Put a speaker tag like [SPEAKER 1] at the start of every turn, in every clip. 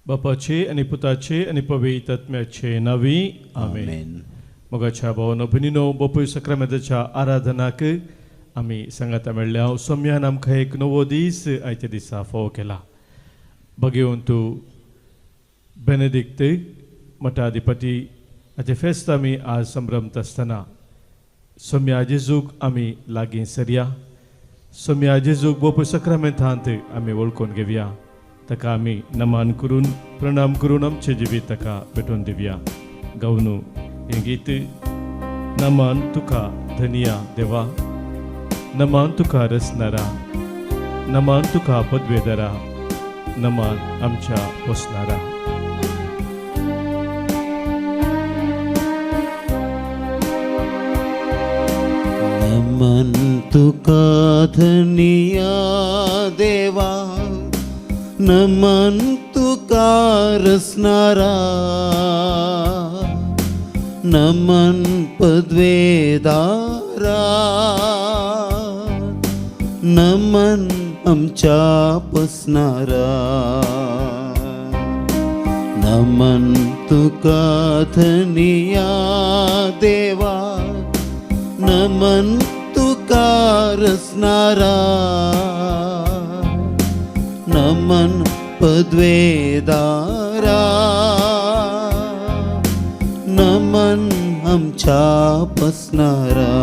[SPEAKER 1] बापाचे आणि पुताचे आणि पवित्र आत्म्याचे नावी आमेन. मोगाच्या भावानो भयणीनो, बापूय सक्रामेंताच्या आराधनाक आमी सांगाता मेळ्ळ्या. सोम्यान आमकां एक नवो दीस आयच्या दिसा फावो केला. भगवंतू बेनेडिक्ट मठाधिपती हाचे फेस्त आमी आज संभ्रमत आसतना सोम्या जेजूक आमी लागीं सरया. सोम्या जेजूक बापूय सक्रामेंतांत आमी वळखून घेवया. ताका आमी नमान करून प्रणाम करून आमचे जिवीत ताका भेटून दिवया. गावनू हें गीत. नमान तुका धनिया देवा, नमान तुका रचणारा, नमान तुका पदवेदरा, नमान आमच्या पोसणारा.
[SPEAKER 2] नमन तुका धनिया देवा, नमन तुका रचणारा, नमन पदवेदारा, नमन आमच्या पोसणारा. नमन तुका धनिया देवा, नमन तुका रचणारा, नमन पदवेदारा, नमन आमच्या पोसणारा.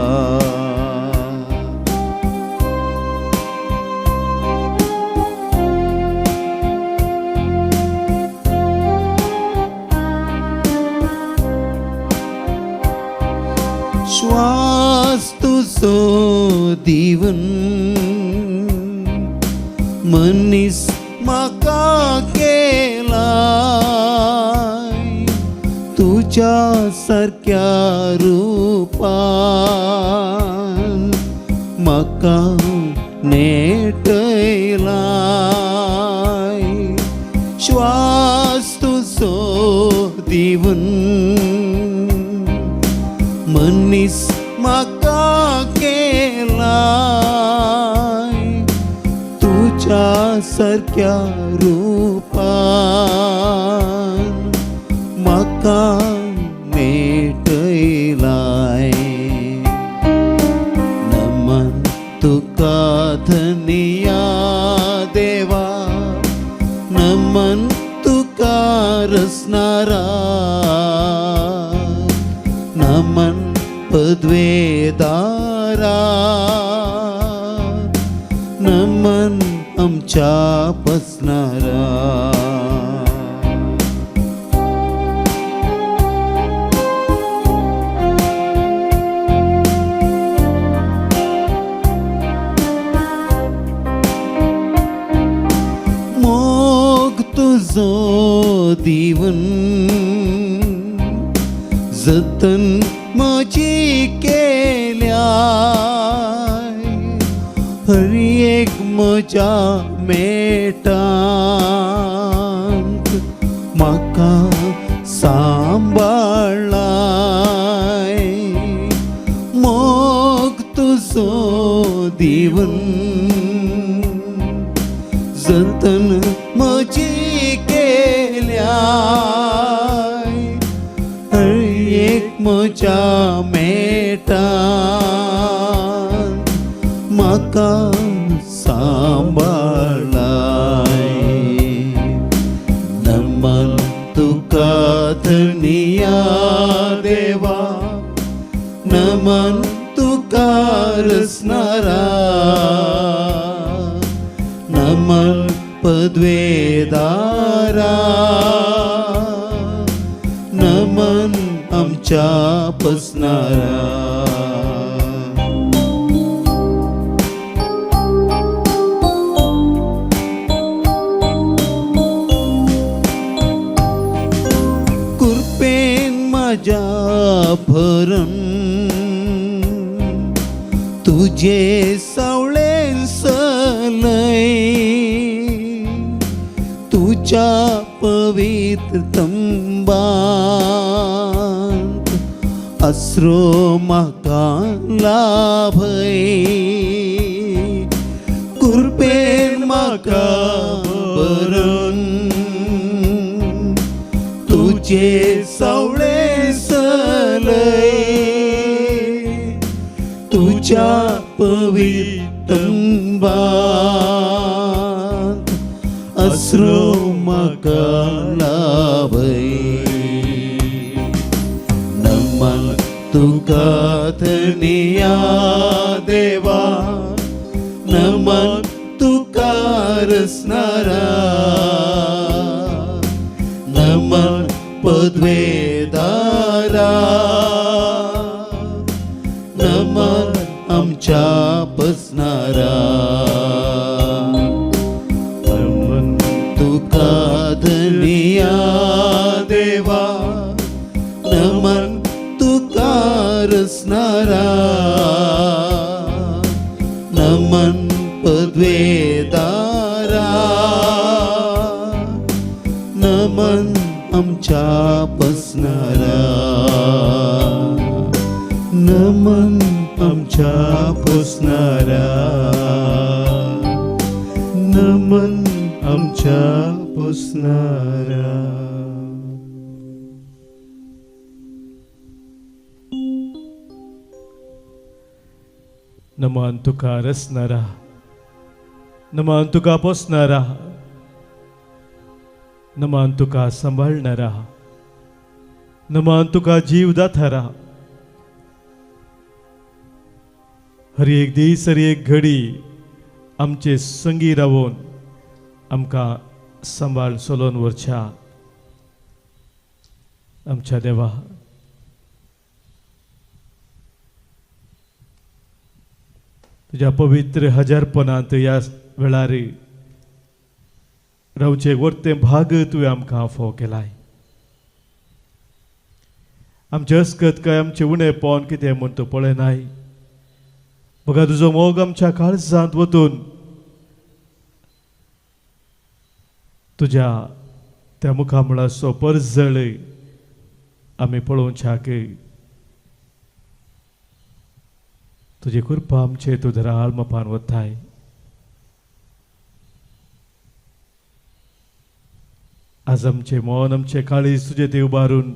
[SPEAKER 2] श्वास तुझो दिवन मनीस म्हाका केलाय, तुझ्या सारक्या रूपान म्हाका नेटयलाय. श्वास तुझो दिवन मनीस म्हाका केलाय, तुझ्या सारक्या रूपान म्हाका नेटयलाय. नमन तुका धनिया देवा, नमन तुका रचणारा, नमन पदवेदारा, नमन आमच्या पोसणारा. मोग तुझो दिवन जतन म्हजी केल्या, हर एक म्हज्या मेटांत म्हाका सांबाळाय. मोग तुझो दिवन जतन म्हजी केल्या, म्हज्या मेटान म्हाका सांबाळाय. नमन तुका धनिया देवा, नमन तुका रचणारा, नमन पदवेदारा, नमन आमच्या पोसणारा. कुरपेन माझ्या भरण तुझे सावळेन सलय, तुझ्या पवित्र तंबांत अस्रो म्हाका लाभय. कुरपेन म्हाका भरण तुझे सावळे सलय तुझ्या पवित्र तंबात अश्रू म्हाका लाभय नमन तुका धन्या देवा नमन तुका रचणारा नमन पदवेदारा नमन आमच्या बसणारा नमन तुका धन्या देवा नमन तुका रचणारा नमन पदवेदारा नमन आमच्या बसणारा नमन आमच्या बसणारा नमन आमच्या बसणारा.
[SPEAKER 1] नमन तुका रचणारा नमन तुका पोसणारा नमन तुका सांभाळणारा नमन तुका जीव दातारा हर एक दीस हर एक घडी आमचे संगी रावून आमकां सांबाळ सोलोन व्हरच्या आमच्या देवा तुझ्या पवित्र हजारपणांत ह्या वेळार रावचे वर्ते भाग तुवें आमकां फाव केलाय आमचे अस्कत काय आमचे उणेपण कितें म्हूण तूं पळयनाय बघा तुजो मोग आमच्या काळजांत वतून तुज्या त्या मुखामळाचो परजळ आमी पळोवच्याक तुझी कृपा आमचे तूं धराळ मोपान वताय आज आमचे मन आमचे काळीज तुजे ते उबारून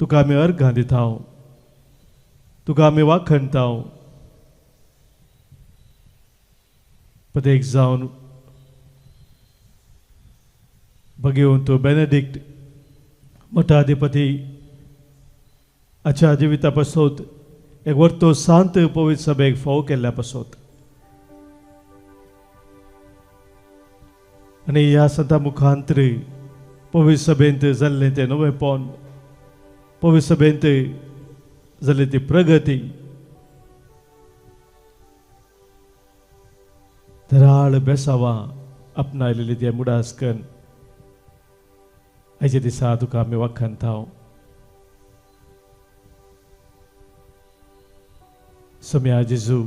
[SPEAKER 1] तुका आमी अर्घां दिताव तुका आमी वाखणताव पदेक जावन भगिवन तूं बेनेडिक्ट मठाधिपती आच्या जिविता पासत एक वर्तो सांत पवित्र सभेक फाव केल्ल्या पासत आनी ह्या संता मुखांतर पवित्र सभेंत जाल्लें तें नवेंपण पवित्र सभेंत जाल्ली ती प्रगती धराळ बेसावां आपणायलेली त्या मुडासकन आयच्या दिसा तुका आमी वाखणताव सम्या जेजू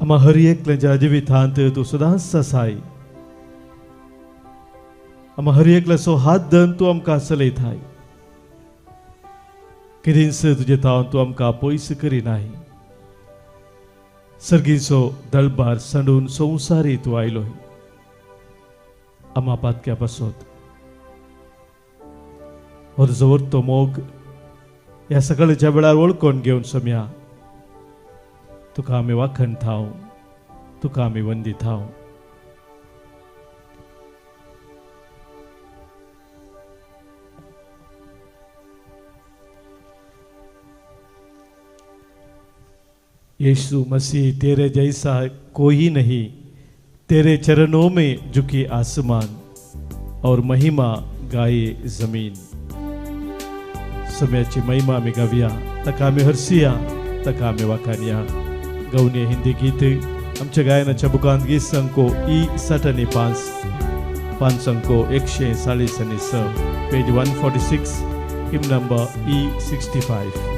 [SPEAKER 1] आम्हा हर एकल्याच्या जिवितांत तूं सदांच आसाय आम्हा हर एकल्याचो हात धरून तूं आमकां चलयताय कितेंच तुजे तावन तूं आमकां पयस करिनाय सर्गीचो दळबार सांडून संवसारी तूं आयलोय आम्हा पातक्या पासत तुजो वर्तो मोग ह्या सकाळच्या वेळार वळखून घेवन सम्या तुका आमी वाखणताव तुका आमी वंदिताव यीशु मसीह तेरे जैसा कोई नहीं तेरे चरणों में झुकी आसमान और महिमा गाये जमीन सम्याची महिमा आमी गावया ताका आमी हरसिया ताका आमी वाखाणया गवणे हिंदी गीत आमच्या गायनाच्या बुकांत गीत संको E75 संको 146 पेज 146 हिम नंबर E65.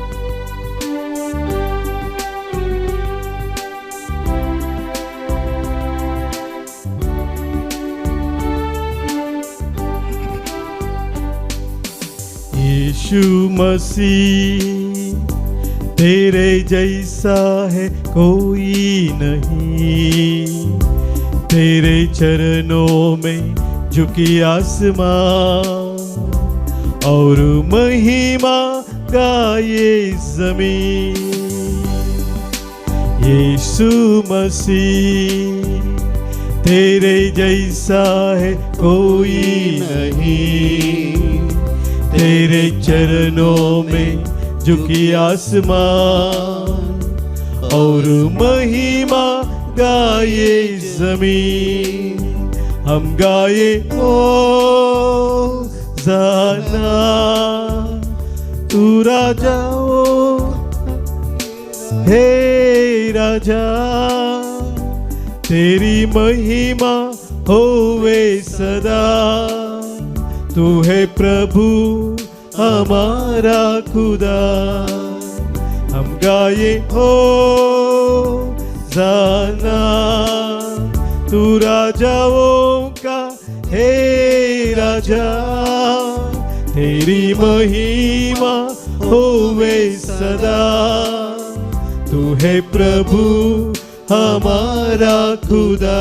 [SPEAKER 1] यीशु मसीह तेरे जैसा है कोई नहीं तेरे चरणों में झुकी आसमां और महिमा गाए जमीन। यीशु मसीह तेरे जैसा है कोई नहीं, तेरे चरणों में झुकी आसमान और महिमा गाए जमीन। हम गाए ओ जाना तू राजा ओ हे राजा, तेरी महिमा होवे सदा। तू है प्रभु हमारा खुदा। हम गाए हो जाना तू राजाओं का हे राजा, तेरी महिमा होवे सदा। तू है प्रभु हमारा खुदा।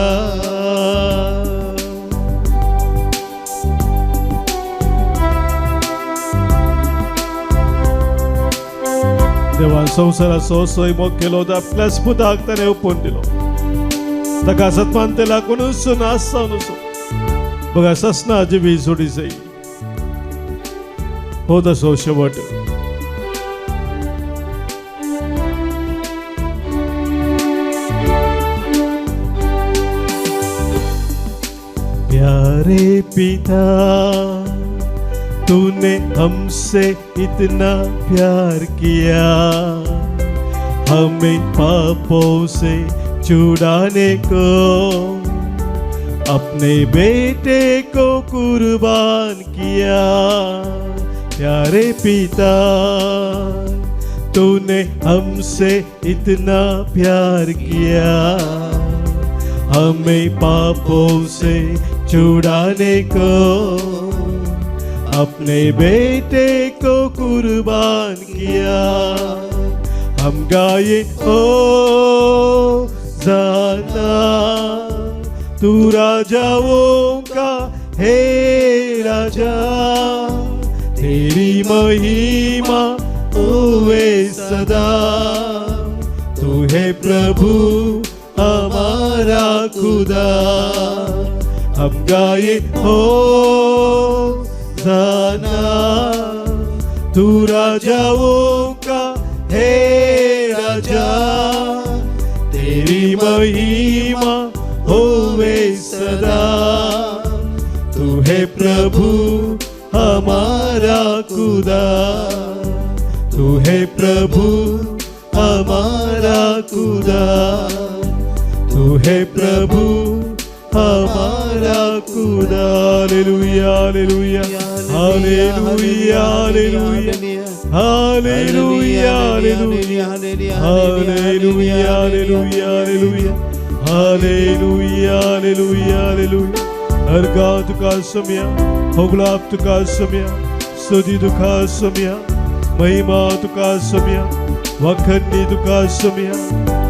[SPEAKER 1] देवान संवसाराचो सैमो केलो आपल्याच पुताक ताणें ओपून दिलो, ताका सत्मान तेला कोणूच नासता नसो बघा ससना जिवी जोडी जाई हो तसो शेवट। प्यारे पिता तूने हमसे इतना प्यार किया, हमें पापों से छुड़ाने को अपने बेटे को कुर्बान किया। प्यारे पिता तूने हमसे इतना प्यार किया, हमें पापों से छुड़ाने को अपने बेटे को कुर्बान किया। हम गाए ओ जाना तू राजाओं का हे राजा, तेरी महिमा होवे सदा। तू है प्रभु हमारा खुदा। हम गाए हो जाना तू राजाओं का हे राजा, तेरी महिमा होवे सदा। तू है प्रभु हमारा खुदा। तू है प्रभु हमारा खुदा। तू है प्रभु हमारा खुदा। Hallelujah hallelujah hallelujah hallelujah hallelujah hallelujah hallelujah hallelujah hallelujah hallelujah. अर्घा तुका सम्या, होगलाप तुका सम्या, स्तुती तुका सम्या, महिमा तुका सम्या, वखणी तुका सम्या।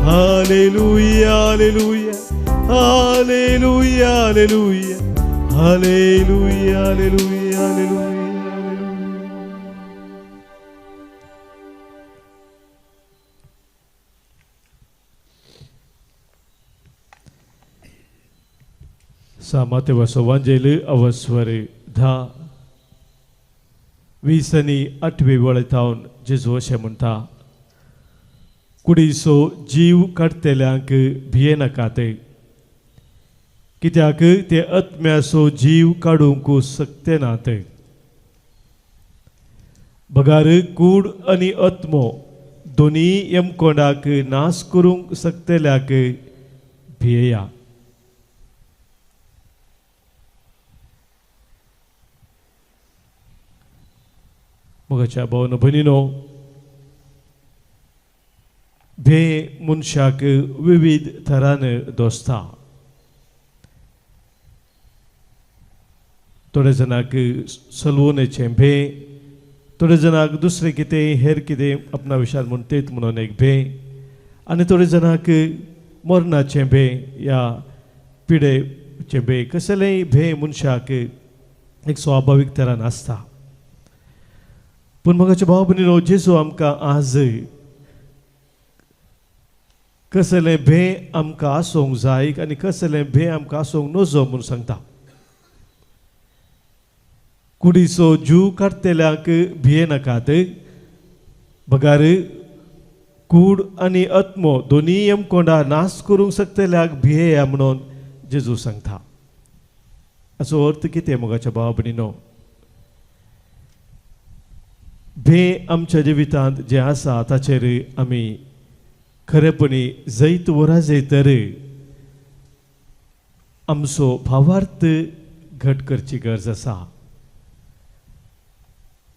[SPEAKER 1] Hallelujah hallelujah hallelujah hallelujah hallelujah hallelujah hallelujah. सामाते वसोवांजेल अवस्वर 10:20 वळतावन जेजू अशें म्हणटा, कुडीचो जीव काडटल्यांक भियेनाकात, कित्याक ते आत्म्याचो जीव काडूंक शकते नात। बगार कूड आनी आत्मो दोनी यमकोंडाक नाश करूंक शकतल्याक भियेया। मोगाच्या भावन भयणीनो, भे मनशाक विविध तरान दोसता। थोडे जाणांक सलवोनेचें भे, थोडे जाणांक दुसरें कितें हेर कितें आपणा विशयान म्हणटेत म्हणून एक भे, आनी थोडे जाणांक मरणाचें भे या पिडेचें भे। कसलेय भे मनशाक एक स्वाभावीक तरान आसता। पूण मोगाच्या भाव भयणीनो, जेजू आमकां आज कसलें भें आमकां आसूंक जाय आनी कसलें भें आमकां आसूंक नजो म्हूण सांगता. कुडीचो जीव काडटल्याक भिये नाकात, बगार कूड आनी आत्मो दोनीय आमकोंडा नाश करूंक शकतल्याक भियेया म्हणून जेजू सांगता. हाचो अर्थ कितें मोगाच्या भाव भयणीनो? भें आमच्या जिवितांत जें आसा ताचेर आमी खरेपणी जैत वराजय तर आमचो भावार्थ घट करची गरज आसा.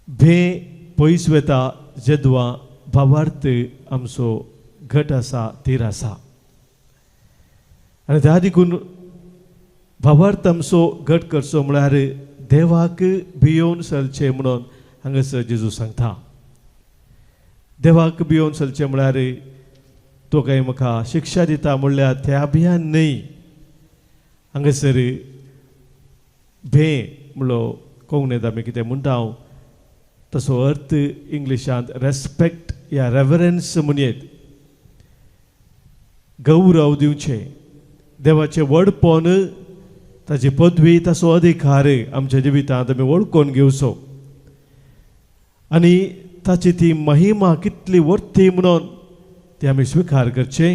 [SPEAKER 1] भें पयस वेता जेदवा भावार्थ आमचो घट आसा थीर आसा. आनी त्या देखून भावार्थ आमचो घट करचो म्हळ्यार देवाक भियोन चलचें म्हणून हांगासर जेजू सांगता. देवाक भियोन चलचें म्हळ्यार तो काय म्हाका शिक्षा दिता म्हणल्यार त्या भियान न्हय. हांगासर भें म्हणलो कोंकणींत आमी कितें म्हणटा तसो अर्थ इंग्लिशांत रेस्पेक्ट या रेवरन्स म्हणयत. गौरव दिवचें, देवाचें व्हडपण, ताची पदवी, ताचो अधिकार आमच्या जिवितांत आमी वळखून घेवचो आनी ताची ती महिमा कितली वर्ती म्हणून ती आमी स्विकार करचे.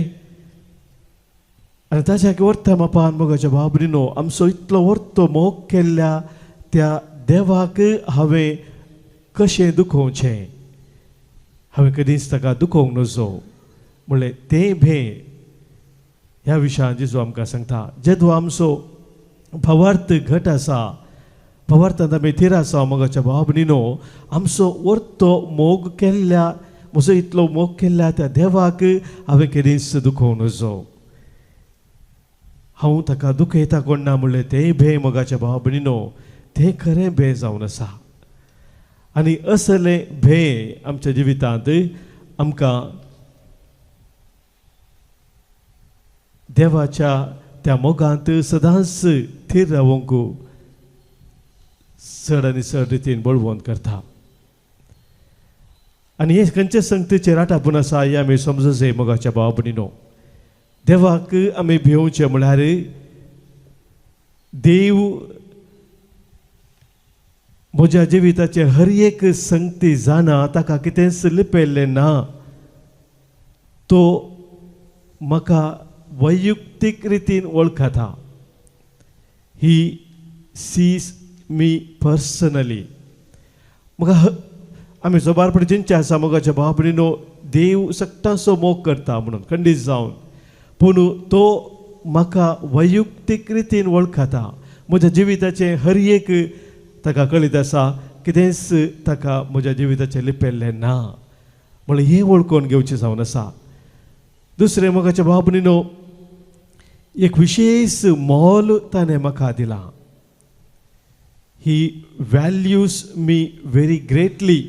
[SPEAKER 1] आनी ताच्या वर्ता मापान मोगाच्या भाव भयणीनो, आमचो इतलो वर्तो मोग केल्ल्या त्या देवाक हांवें कशें दुखोवचें, हांवें कधीच ताका दुखोवंक नजो म्हणलें तें भें ह्या विशयान जेजू आमकां सांगता. जेदो आमचो भावार्थ घट आसा, भावार्थांत आमी थीर आसा मोगाच्या भाव भयणीनो, आमचो वर्तो मोग केल्ल्या, म्हजो इतलो मोग केल्ल्या त्या देवाक हांवें केदीच दुखोवंक नजो. हांव ताका दुखयता कोण ना म्हणलें तें भें मोगाच्या भाव भयणीनो, तें खरें भें जावन आसा. आनी असलें भें आमच्या जिवितांत आमकां देवाच्या त्या मोगांत सदांच थीर रावूंक चड आनी चड रितीन बळवंत करता. आनी हे खंयचे संगतीचेर राटापून आसा हें आमी समजूचे मोगाच्या भाव भयणीनो. देवाक आमी भिवचें म्हळ्यार देव म्हज्या जिविताचे हर एक संगती जाणा, ताका कितेंच लिपयल्लें ना. तो म्हाका वैयक्तीक रितीन वळखता. He sees me personally. म्हाका आमी जोबारपणी चिंतचे आसा मोगाच्या भाव भयणीनो, देव सक्तांचो मोग करता म्हणून खंडीत जावन, पूण तो म्हाका वैयक्तीक रितीन वळखता. म्हज्या जिविताचें हर एक ताका कळीत आसा, कितेंच ताका म्हज्या जिविताचें लिपयल्लें ना म्हणून हें वळखून घेवचें जावन आसा. दुसरें मोगाच्या भाव भयणीनो, एक विशेश मोल ताणें म्हाका दिलां. ही वॅल्यूज मी व्हेरी ग्रेटली.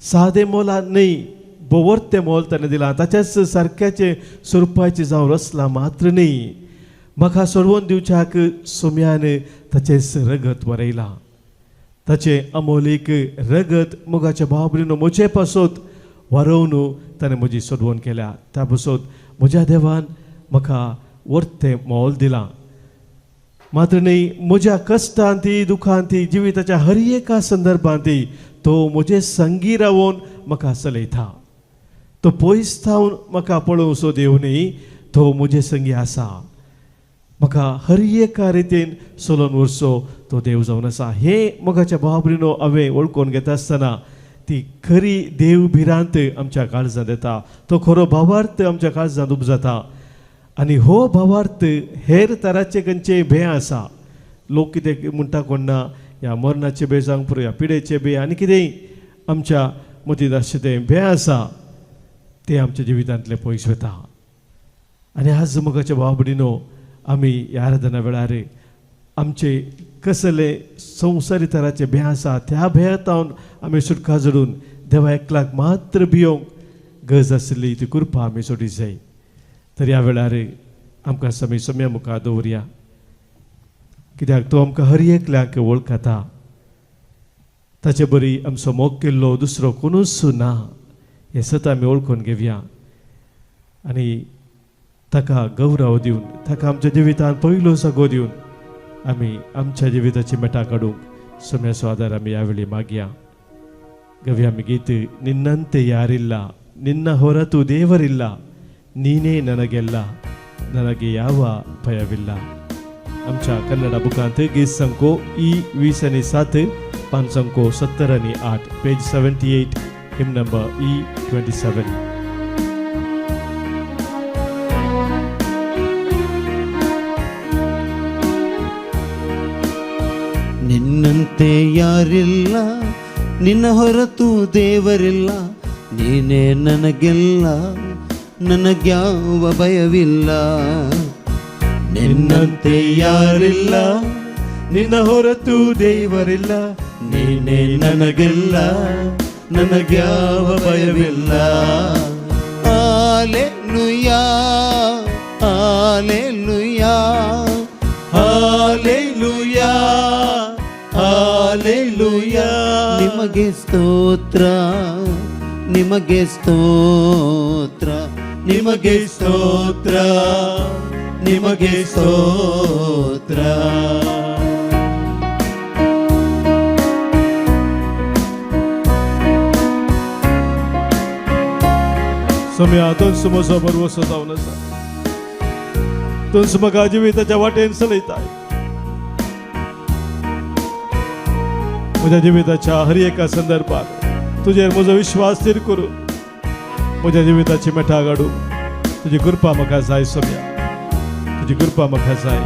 [SPEAKER 1] सादें मोलान न्हय, बोवर्तें मोल ताणें दिलां. ताच्याच सारक्याचें स्वरुपाचें जावन रचलां मात्र न्हय, म्हाका सोडवून दिवच्याक सोम्यान ताचें रगत वरयलां. ताचें अमोलीक रगत मोगाच्या भाव भयणीनो म्हजे पासत व्हरोवन ताणें म्हजी सोडवण केल्या. त्या पासत म्हज्या देवान म्हाका वर्तें मोल दिलां. मात्र न्हय, म्हज्या कश्टांत दुखांत जिविताच्या हर एका संदर्भांत तो म्हजे संगी रावून म्हाका चलयता. तो पयस थावन म्हाका पळोवचो देव न्हय, तो म्हजे संगी आसा. म्हाका हर एका रितीन चलोवन व्हरचो तो देव जावन आसा. हें मोगाच्या भाव भयणीनो हांवें वळखून घेता आसतना ती खरी देव भिरांत आमच्या काळजांत येता. तो खरो भावार्थ आमच्या काळजांत उपजता. आनी हो भावार्थ हेर तराचे खंयचे भें आसा. लोक कितें म्हणटा कोण ना, ह्या मरणाचे भें जावंक पुरो, ह्या पिडेचे भें आनी कितेंय आमच्या मतींत अशें तें भें आसा, तें आमच्या जिवितांतलें पयस वता. आनी आज मोगाच्या भाव भयणीनो, आमी ह्या आराधना वेळार आमचे कसले संवसारी तराचे भें आसा, त्या भेंतावन आमी सुटका जोडून देवा एकल्याक मात्र भियोंक गरज आसली ती कृपा आमी सोडी जाय. तर ह्या वेळार आमकां आमी सोम्या मुखार दवरया, कित्याक तो आमकां हर एकल्याक वळखता. ताचे बरी आमचो मोग केल्लो दुसरो कोणूच ना हें सत आमी ओळखून घेवया आनी ताका गौरव दिवन ताका आमच्या जिवितांत पयलो जागो दिवन आमी आमच्या जिविताची मेटा काडूंक सोम्याचो आदार आमी ह्या वेळी मागया गव्या आमी गीत निन्नंते ಯಾರಿಲ್ಲ ನಿನ್ನ ಹೊರತು ದೇವರಿಲ್ಲ ನೀನೇ ನನಗೆಲ್ಲ ನನಗೆ ಯಾವ ಭಯವಿಲ್ಲ आमच्या कन्नड बुकांत गीत संको E20 पान संको 70 पेज 78 हिम नंबर E27
[SPEAKER 2] ನಿನ್ನಂತೆ ಯಾರಿಲ್ಲ ನಿನ್ನ ಹೊರತು ದೇವರಿಲ್ಲ ನೀನೇ ನನಗೆಲ್ಲ ನನಗ್ಯಾವ ಭಯವಿಲ್ಲ ನಿನ್ನಂತೆ ಯಾರಿಲ್ಲ
[SPEAKER 1] ನಿನ್ನ ಹೊರತು ದೇವರಿಲ್ಲ
[SPEAKER 2] ನೀನೇ ನನಗೆಲ್ಲ ನನಗ್ಯಾವ ಭಯವಿಲ್ಲ ಹಾಲೆಲೂಯಾ ಹಾಲೆಲೂಯಾ ಹಾಲೆಲೂಯಾ ಹಾಲೆಲೂಯಾ ನಿಮಗೆ ಸ್ತೋತ್ರ ನಿಮಗೆ ಸ್ತೋತ್ರ ನಿಮಗೆ ಸ್ತೋತ್ರ ನಿಮಗೆ ಸ್ತೋತ್ರ
[SPEAKER 1] सम्या म्हजो बरो जावन आसा तुमचो म्हाका जिविताच्या वाटेन चलयताय म्हज्या जिविताच्या हर एका संदर्भात तुजेर म्हजो विश्वास स्थिर करून म्हज्या जिविताची मेठा काडून तुजी कृपा म्हाका जाय सम्या तुजी कृपा म्हाका जाय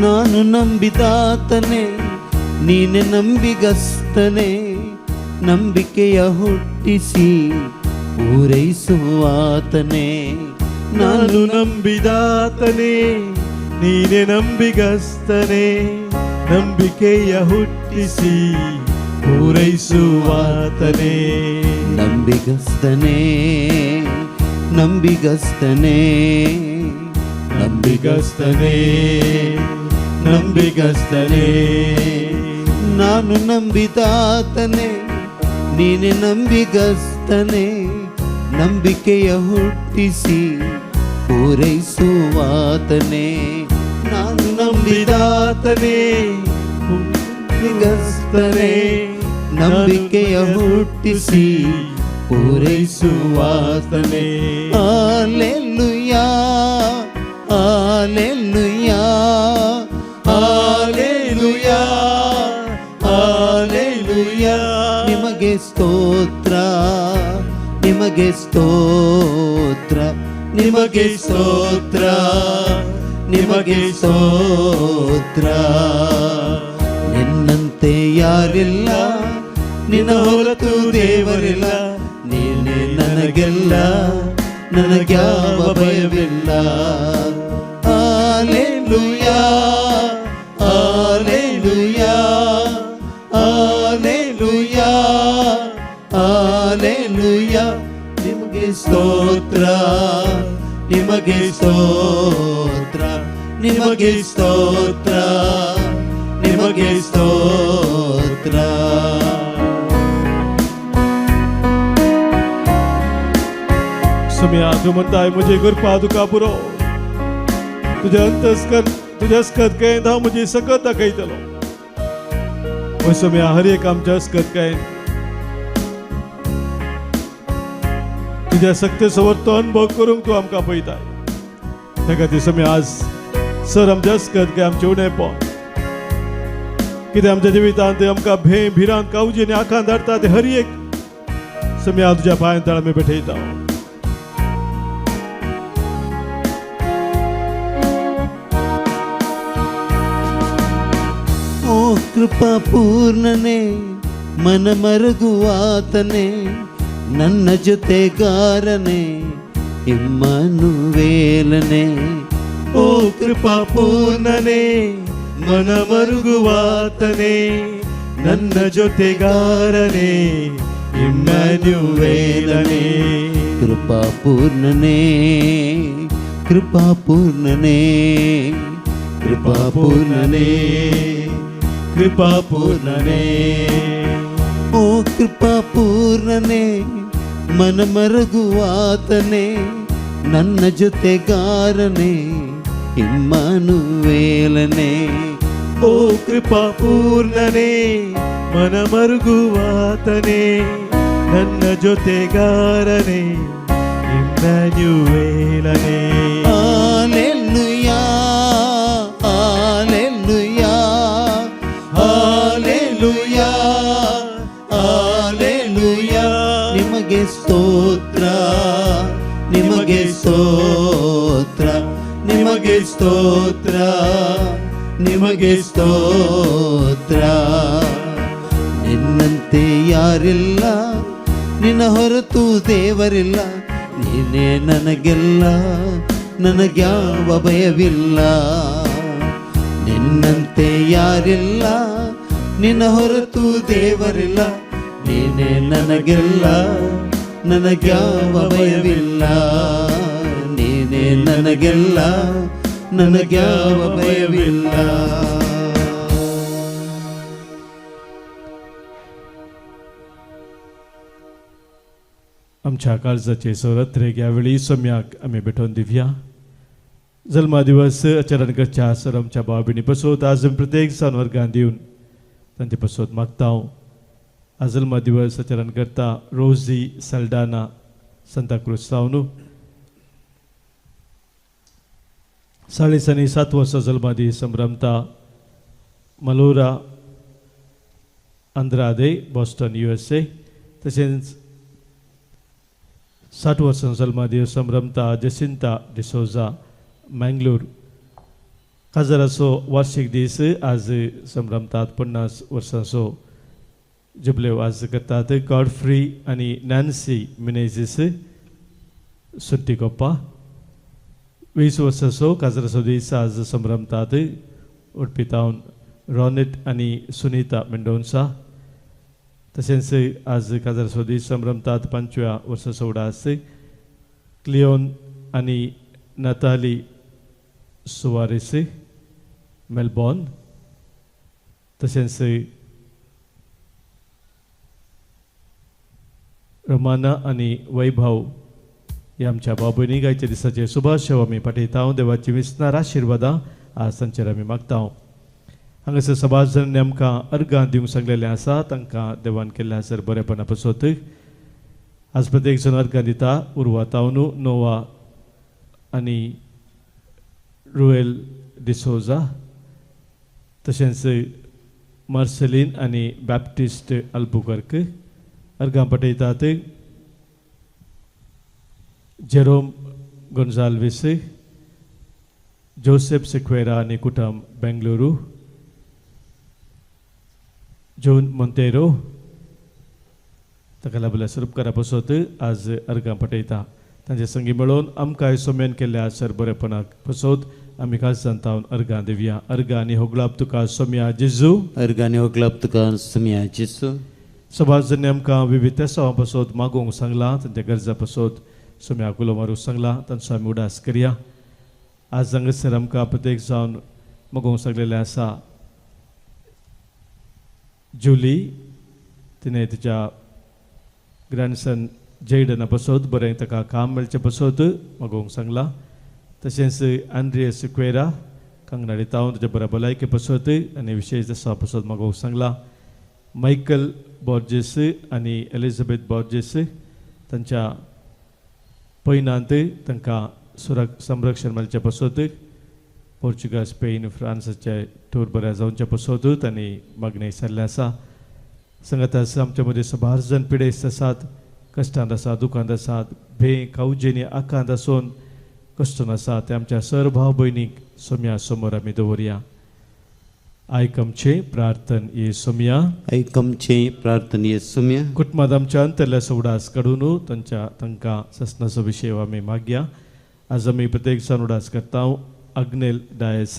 [SPEAKER 2] ನಾನು ನಂಬಿದಾತನೇ ನೀನೆ ನಂಬಿಗಸ್ತನೇ ನಂಬಿಕೆಯ ಹುಟ್ಟಿಸಿ ಪೂರೈಸುವಾತನೇ
[SPEAKER 1] ನಾನು ನಂಬಿದಾತನೇ ನೀನೆ ನಂಬಿಗಸ್ತನೇ ನಂಬಿಕೆಯ ಹುಟ್ಟಿಸಿ ಪೂರೈಸುವಾತನೇ
[SPEAKER 2] ನಂಬಿಗಸ್ತನೇ ನಂಬಿಗಸ್ತನೇ
[SPEAKER 1] ನಂಬಿಗಸ್ತನೇ ನಂಬಿಗಸ್ತನೇ
[SPEAKER 2] ನಾನು ನಂಬಿದಾತನೇ ನೀನೆ ನಂಬಿಗಸ್ತನೇ ನಂಬಿಕೆಯ ಹುಟ್ಟಿಸಿ ಪೂರೈಸುವಾತನೇ ನಾನು
[SPEAKER 1] ನಂಬಿದಾತನೇ
[SPEAKER 2] ನಂಬಿಗಸ್ತನೇ ನಂಬಿಕೆಯ ಹುಟ್ಟಿಸಿ ಪೂರೈಸುವಾತನೇ ಹಾಲೆಲೂಯಾ ಹಾಲೆಲೂಯಾ ಹಾಲೆಲೂಯಾ ಹಾಲೆಲೂಯಾ ನಿಮಗೆ ಸ್ತೋತ್ರ ನಿಮಗೆ ಸ್ತೋತ್ರ ನಿಮಗೆ ಸ್ತೋತ್ರ ನಿಮಗೆ ಸ್ತೋತ್ರ ನಿನ್ನಂತೆ ಯಾರಿಲ್ಲ ನಿನ್ನ ಹೊರತು ದೇವರಿಲ್ಲ ನೀನೇ ನನಗೆಲ್ಲ ನನಗ್ಯಾವ ಭಯವಿಲ್ಲ ಹಾಲೆಲೂಯಾ ಹಾಲೆಲೂಯಾ ಹಾಲೆಲೂಯಾ ಹಾಲೆಲೂಯಾ ನಿಮಗೆ ಸ್ತೋತ್ರ ನಿಮಗೆ ಸ್ತೋತ್ರ ನಿಮಗೆ ಸ್ತೋತ್ರ ನಿಮಗೆ ಸ್ತೋತ್ರ
[SPEAKER 1] सम्या तू म्हणताय म्हजी कृपा तुका पुरो तुझ्या अस्कत कळेन हांव म्हजी सकत दाखयतलो पळय सम्या हर एक आमच्या अस्कत कळेन तुझ्या सक्तेचो वर्तो अनुभव करूंक तूं आमकां पळयताय त्या खातीर सम्या आज सर आमच्या अस्कत काय आमचें उणेंपण कितें आमच्या जिवितांत आमकां भिरांत काळजी आनी आखांत हाडटा ते हर एक सम्या तुज्या पांयां तळ आमी भेटयता
[SPEAKER 2] ಓ ಕೃಪಾ ಪೂರ್ಣನೇ ಮನ ಮರುಗುವಾತನೇ ನನ್ನ ಜೊತೆಗಾರನೇ ಇಮ್ಮನುವೇಲನೇ
[SPEAKER 1] ಓ ಕೃಪಾ ಪೂರ್ಣನೇ ಮನ ಮರುಗುವಾತನೇ ನನ್ನ ಜೊತೆಗಾರನೇ ಇಮ್ಮನುವೇಲನೇ
[SPEAKER 2] ಕೃಪಾ ಪೂರ್ಣನೇ ಕೃಪಾ ಪೂರ್ಣನೇ ಕೃಪಾ ಪೂರ್ಣನೇ
[SPEAKER 1] ಕೃಪಾಪೂರ್ಣನೇ
[SPEAKER 2] ಓ ಕೃಪಾಪೂರ್ಣನೇ ಮನಮರುಗುವಾತನೇ ನನ್ನ ಜೊತೆಗಾರನೇ ಇಮ್ಮಾನುವೇಲನೇ
[SPEAKER 1] ಓ ಕೃಪಾಪೂರ್ಣನೇ ಮನಮರುಗುವಾತನೇ ನನ್ನ ಜೊತೆಗಾರನೇ ಇಮ್ಯಾನ್ಯುವೇಲನೇ
[SPEAKER 2] ಹಾಲೆಲೂಯಾ ಹಾಲೆಲೂಯಾ ಹಾಲೆಲೂಯಾ ಹಾಲೆಲೂಯಾ ನಿಮಗೆ ಸ್ತೋತ್ರ ನಿಮಗೆ ಸ್ತೋತ್ರ ನಿಮಗೆ ಸ್ತೋತ್ರ ನಿಮಗೆ ಸ್ತೋತ್ರ ನಿನ್ನಂತೆ ಯಾರಿಲ್ಲ ನಿನ್ನ ಹೊರತು ದೇವರಿಲ್ಲ ನೀನೇ ನನಗೆಲ್ಲ ನನಗ್ಯಾವ ಭಯವಿಲ್ಲ ನಿನ್ನಂತೆ ಯಾರಿಲ್ಲ ನಿನ್ನ ಹೊರತು ದೇವರಿಲ್ಲ ನೀನೇ ನನಗೆಲ್ಲ ನನಗ್ಯಾವ ಭಯವಿಲ್ಲ ನೀನೇ ನನಗೆಲ್ಲ ನನಗ್ಯಾವ ಭಯವಿಲ್ಲ
[SPEAKER 1] आमच्या काळजाचे सौरत्रेक यावेळी सम्याक आम्ही भेटून दिवया जल्मा दिवस आचरण करच्या सर आमच्या भाव भयणी पासत आज प्रत्येक सण वर्गान दिवन तांचे पासत मागता आज जल्मा दिवस आचरण करता रोजी सल्डाना सांताक्रूज सावन 7 वर्सां जल्मा दीस संभ्रमता मलोरा अंद्रादे बॉस्टन USA तशेंच 60 वर्सां जल्मा दीस संभ्रमता जसिंता डिसोजा मंगळूर काजाराचो वार्षिक दीस आज संभ्रमतात 50 वर्सांचो जुबले आज करतात गॉडफ्री आनी नॅन्सी मिनेझीस सुट्टीकोप्पा 20 वर्सांचो काजाराचो दीस आज संभ्रमतात उडपी तावन रॉनेट आनी सुनीता मेंडोन्सा तशेंच आज काजाराचो दीस संभ्रमतात 5व्या वर्साचो उडास क्लिओन आनी नताली सुवारेस मेलबॉर्न तशेंच रमाना आनी वैभव ह्या आमच्या भाव भयणी गायच्या दिसाचे शुभाशय आमी पाठयता देवाची विस्तार आशिर्वादां आज तांचेर आमी मागता हांगासर सभास जाणांनी आमकां अर्गां दिवंक सांगलेलें आसा तांकां देवान केल्लें आसर बरेपणा पासत आज प्रत्येक जण अर्गां दिता उर्वा तावनू नोवा आनी रुएल डिसोजा तशेंच मार्सेलीन आनी बॅप्टिस्ट अल्बुकर्क अर्गां पठयतात जेरोम गोन्जाल्वीस जोसेफ सेक्वेरा आनी कुटुंब बेंगलुरू जॉन मोंतेरो ताका लागून उपकारा पासत आज अर्गां पठयता तांचे संगी मेळोवन आमकां सोम्यान केल्ल्या आसर बरेपणाक पासत आमी काल सांतावन अर्गां दिवया अर्गां आनी होगलाप तुका सोम्या जेजू
[SPEAKER 2] अर्गांनी होगलाप तुका सोम्या जेजू
[SPEAKER 1] सभास जाणांनी आमकां विविध तेसां पासत मागोवंक सांगलां तांच्या गरजा पासत सोम्या उलो मारूंक सांगलां तांचो आमी उडास करया आज हांगासर आमकां प्रत्येक जावन मागोवंक सांगलेलें आसा जुली तिणें तिच्या ग्रँडसन जैडना पासत बरें ताका काम मेळचें पासत मागोवंक सांगलां तशेंच आंद्रियस क्वेरा कांगनाडी तावन ताच्या बऱ्या भलायके पासत आनी विशेश तेसां पासत मागोवंक सांगलां मायकल बॉर्जेस आनी एलिझाबेथ बॉर्जेस तांच्या पैनांत तांकां संरक्षण मेळचें पासत पोर्चुगल स्पेन फ्रांसाचे टूर बऱ्या जावचे पासत तांणी मागणी सारले आसा सांगात आमच्या मदीं सभार जण पिडेस्त आसात कश्टांत आसात दुखांत आसात भें कावजेनी आकांत आसून कश्टून आसात ते आमच्या सर भाव भयणीक सोम्या समोर आमी दवरया आयकमचे प्रार्थन ये सोम्या
[SPEAKER 2] ऐकमचे प्रार्थन ये सोम्या
[SPEAKER 1] कुटुंबांत आमच्या अंतरल्या उडास काडून तांकां ससनाचो विशय आमी मागया आज आमी प्रत्येक जाण उडास करता अग्नेल डायस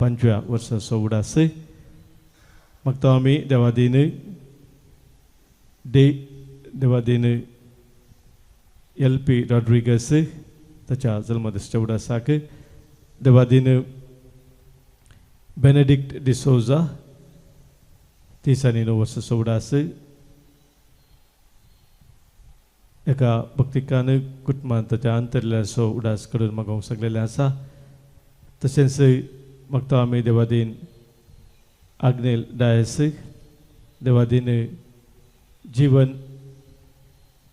[SPEAKER 1] 5व्या वर्साचो उडास मागता आमी देवादीन LP रॉड्रिगस ताच्या जल्मदिसाच्या उडासाक देवादीन बेनेडिक्ट डिसोजा 30 वर्साचो उडास एका भक्तिकान कुटुंबान ताच्या अंतरल्याचो उडास कडून मागोवंक सांगलेलें आसा. तशेंच मागता आमी देवादीन आग्नेल डायस, देवादीन जीवन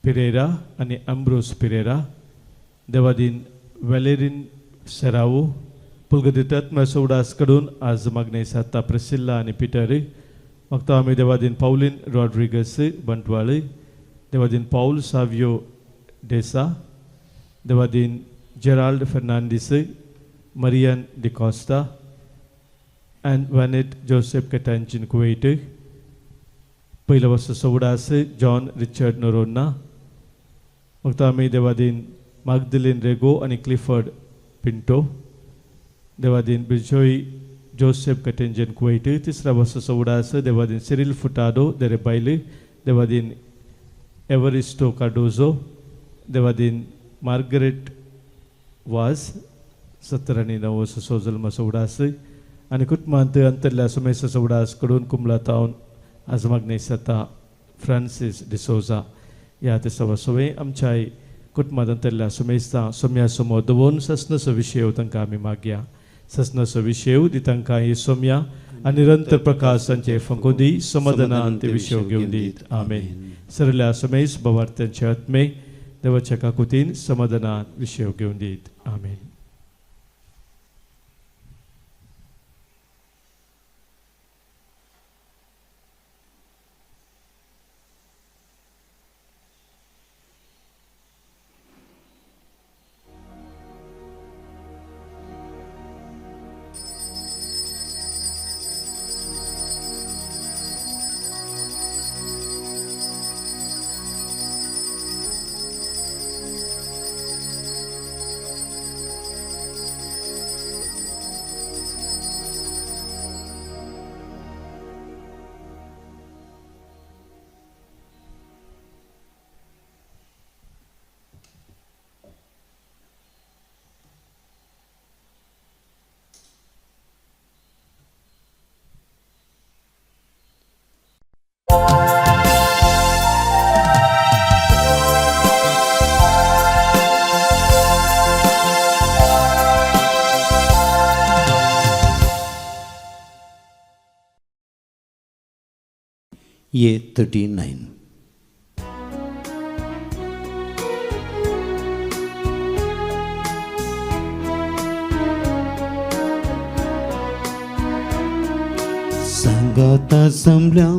[SPEAKER 1] पिरेरा आनी अम्ब्रोस पिरेरा, देवादीन वॅलेरीन सेरावो पुलगदितात्म्याचो उडास कडून आज मागणे साता प्रिसिल्ला आनी पिटर. मागता आमी देवादीन पावलीन रॉड्रिगस बंटवाळ, देवादीन पाऊल सावियो डेसा, देवादीन Gerald Fernandes, Marian D'Costa and Vanet Joseph Katanjin Kuwait. पहिल्या वर्साचो उडास जॉन रिचर्ड नोरोन्ना. मागता आमी देवादीन मागदलीन रेगो आनी क्लिफर्ड पिंटो, देवादीन बिजोई जोसेफ कटेंजन कुवेट. तिसऱ्या वर्साचो उडास देवादीन सिरिल फुटाडो देरेबायल, देवादीन एवरिस्टो कार्डोजो, देवादीन मार्गरेट वाज 17 आनी 9 वर्साचो जल्माचो उडास आनी कुटुंबांत अंतरल्या सुमेसाचो उडास कडून कुंबला तावन आज मागणे जाता फ्रांसीस डिसोजा. ह्या तिसऱ्या वर्सोवे आमच्याय कुटुंबांत अंतरल्या सुमेस्तां सोम्या समोर दवरून ससनसो विशय तांकां आमी मागया. ससनसो विशय दी तांकां ही सोम्या आनी निरंतर प्रकाश तांचे फंकोदी समाधानांत ते विशय घेवन दीत. आमेन. सरल्या सुमेस भवार्थ्यांचे आत्मे देवाच्या काकुतीन समाधानांत विशय घेवन दीत. आमेन.
[SPEAKER 2] Year 39. सांगाता जमल्या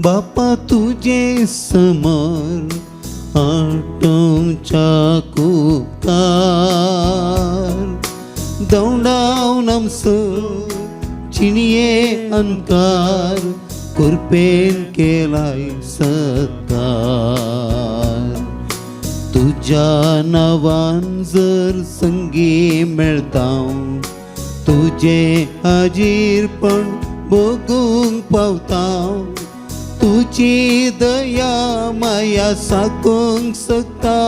[SPEAKER 2] बापा तुझे समोर आटोंच्या कुकार दौडावन आमचो चिणये अंकार कुरपेन केलाय सत्कार तुझ्या नावान जर संगी मेळता तुझे हाजीरपण बघूंक पावता तुझी दया माया साकूंक सकता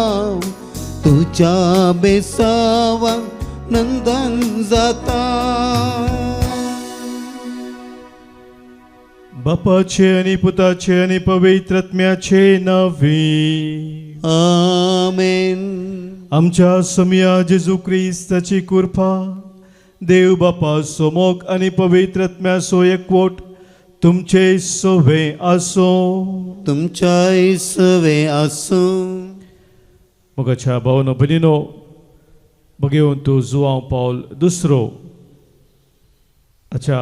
[SPEAKER 2] तुझ्या बेसावान नंदन जाता
[SPEAKER 1] बापाचे आणि पुताचे आणि पवित्रात्म्याचे नावे.
[SPEAKER 2] आमेन.
[SPEAKER 1] आमच्या सोम्या जेजू ख्रिस्ताची कृपा देव बापा सोमोग आणि पवित्रात्म्याचो एकवट तुमचे सोवे आसो.
[SPEAKER 2] तुमच्याय सवे आसो.
[SPEAKER 1] मोगाच्या भावनो भगिनीनो, बघेवन तू जुआंव पावल दुसरो अच्छा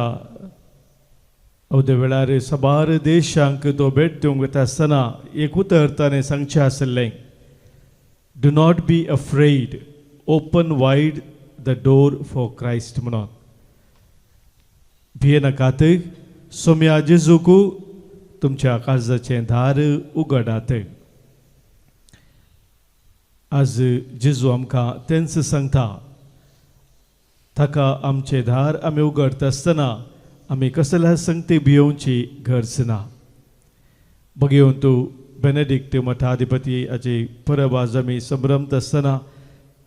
[SPEAKER 1] अवदे वेळार साबार देशांक तो भेट दिवंक वता आसतना एक उतर ताणें सांगचें आसलें, do not be afraid, open wide the door for Christ म्हणून. भियेनाकात, सोम्या जेजूक तुमच्या काळजाचें दार उगडात. आज जेजू आमकां तेंच सांगता, ताका आमचे दार आमी उगडता आसतना आमी कसल्या संगती भियोवची गरज ना. बघेवन तूं बेनेडिक्ट मठाधिपती हाची परब आज आमी संभ्रमत आसतना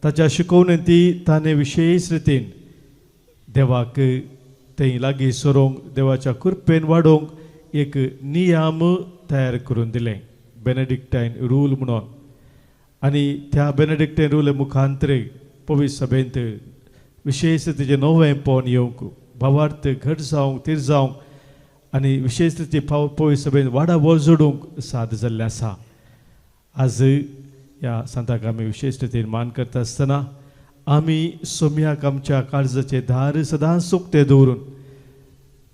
[SPEAKER 1] ताच्या शिकवणेंती ताणें विशेश रितीन देवाक थंय लागीं सरोंक, देवाच्या कृपेन वाडोवंक एक नियम तयार करून दिले बेनेडिक्टायन रूल म्हणून. आणि त्या बेनेडिक्टायन रूल मुखांतर पवित्र सभेंत विशेष तेजे नवें पोवन येवंक भावार्थ घट जावंक तिर जावंक आनी विशेष तेजे पवित्र सभेंत वाडा वळ जोडूंक साद जाल्लें आसा. आज ह्या सांताक आमी विशेष रितीन मान करता आसतना आमी सोम्याक आमच्या काळजाचे दार सदांच उक्ते दवरून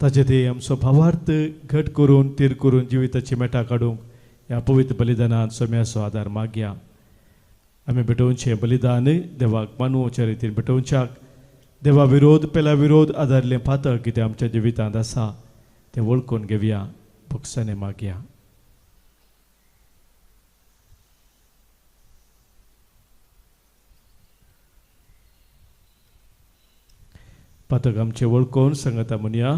[SPEAKER 1] ताचे ते आमचो भावार्थ घट करून तिर करून जिविताची मेटा काडूंक ह्या पवित्र बलिदानांत सोम्याचो आदार मागया. आमी भेटोवचें बलिदान देवाक मानूच्या रितीन भेटोवच्याक देवा विरोध पेला विरोध आदारलें पातळ कितें आमच्या जिवितांत आसा तें वळखून घेवया भोगसाने मागया. पातक आमचे वळखून सांगता म्हणया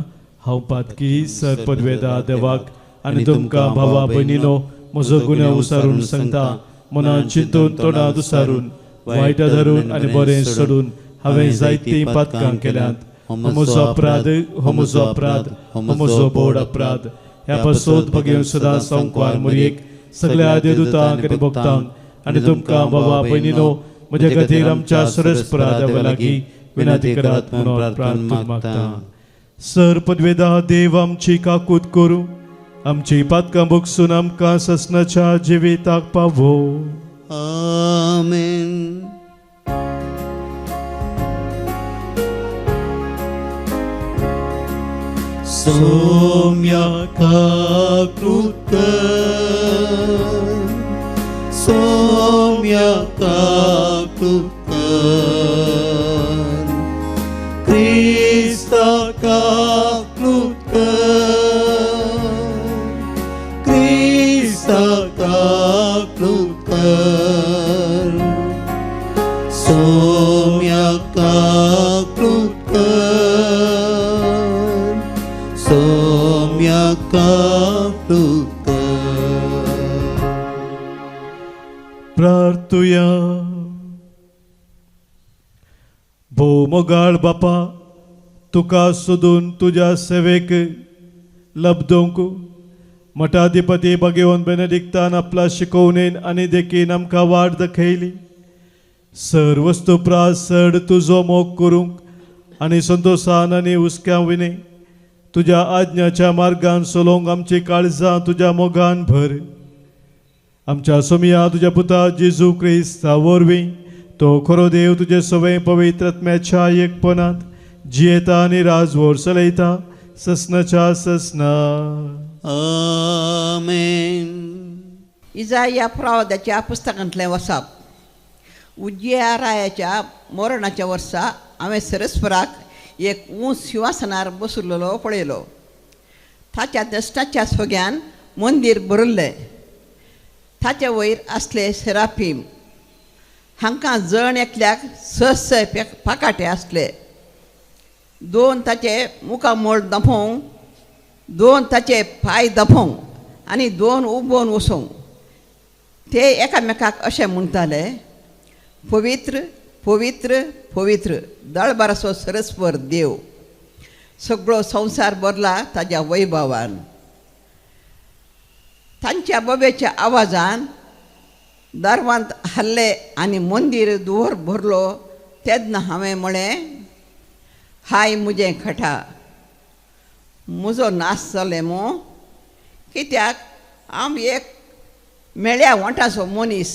[SPEAKER 1] हांव पातकी सरपदवेदा देवाक आनी तुमकां भावा भयणीनो म्हजो गुन्यांव उसारून सांगता. मनान चिंतून तोंडांत उसारून वायट धरून आनी बरें सोडून हांवें जायतीं पातकां केल्यांत. हो म्हजो अपराध, हो म्हजो अपराध, हो म्हजो बोड अपराध. ह्या पासोत भगेव सदां संकवार मुरयेक सगळ्या देवदूतांक आनी भक्तांक आनी तुमकां भावा भयणीनो म्हजे खातीर आमच्या सरस्परा देवा लागीं विनंती करात म्हणून प्रार्थना मागता. सर पदवेदा देव आमची काकूत करूं आमची पातकां भोगसून आमकां ससनाच्या जिविताक पावो.
[SPEAKER 2] आमेन. सोम्या काकृत सोम्या काकृत क्रिस्ता काकृत क्रिस्ता काकृत सोम्या काकृत सोम्या काकृत.
[SPEAKER 1] प्रार्थुया. भोव मोगाळ बापा तुका सोदून तुज्या सेवेक लब्धोंक मठाधिपती भगेवन बेनेडिक्तान आपल्या शिकवणेन आनी देखीन आमकां वाट दाखयली. सर वस्तुप्रास चड तुजो मोग करूंक आनी संतोषान आनी हुस्क्या विने तुज्या आज्ञाच्या मार्गान चलोवंक आमची काळजां तुज्या मोगान भर. आमच्या सोमिया तुज्या पुता जेजू क्रिस्ता वरवीं तो खरो देव तुजे सवय पवित्र आत्म्याच्या एकपणांत जियेता आनी राजवट चलयता ससनाच्या ससना.
[SPEAKER 2] आमेन.
[SPEAKER 3] इजाया प्रवादाच्या पुस्तकांतलें वचप. उज्जियारायाच्या मरणाच्या वर्सा हांवें सरस्पराक एक ऊंच सिंहासनार बसुल्लो पळयलो. ताच्या दश्टाच्या सोग्यान मंदीर भरिल्लें. ताचे वयर आसले सेराफीम. हांकां जण एकल्याक स पाकाटे आसले. दोन ताचे मुखामोळ दाखोवंक, दोन ताचे पांय दाखोवंक आनी दोन उबोवन वसोवंक. ते एकामेकाक अशें म्हणटाले, पवित्र पवित्र पवित्र दळबाराचो सरस्वर देव. सगळो संवसार भरला ताच्या वैभवान. तांच्या बोबेच्या आवाजान दारवांत हल्ले आनी मंदीर दुवर भरलो. तेन्ना हांवें म्हळें, हाय मुजें खटा, म्हजो नाश जाले मो. कित्याक हांव एक मेळ्या वंटाचो मनीस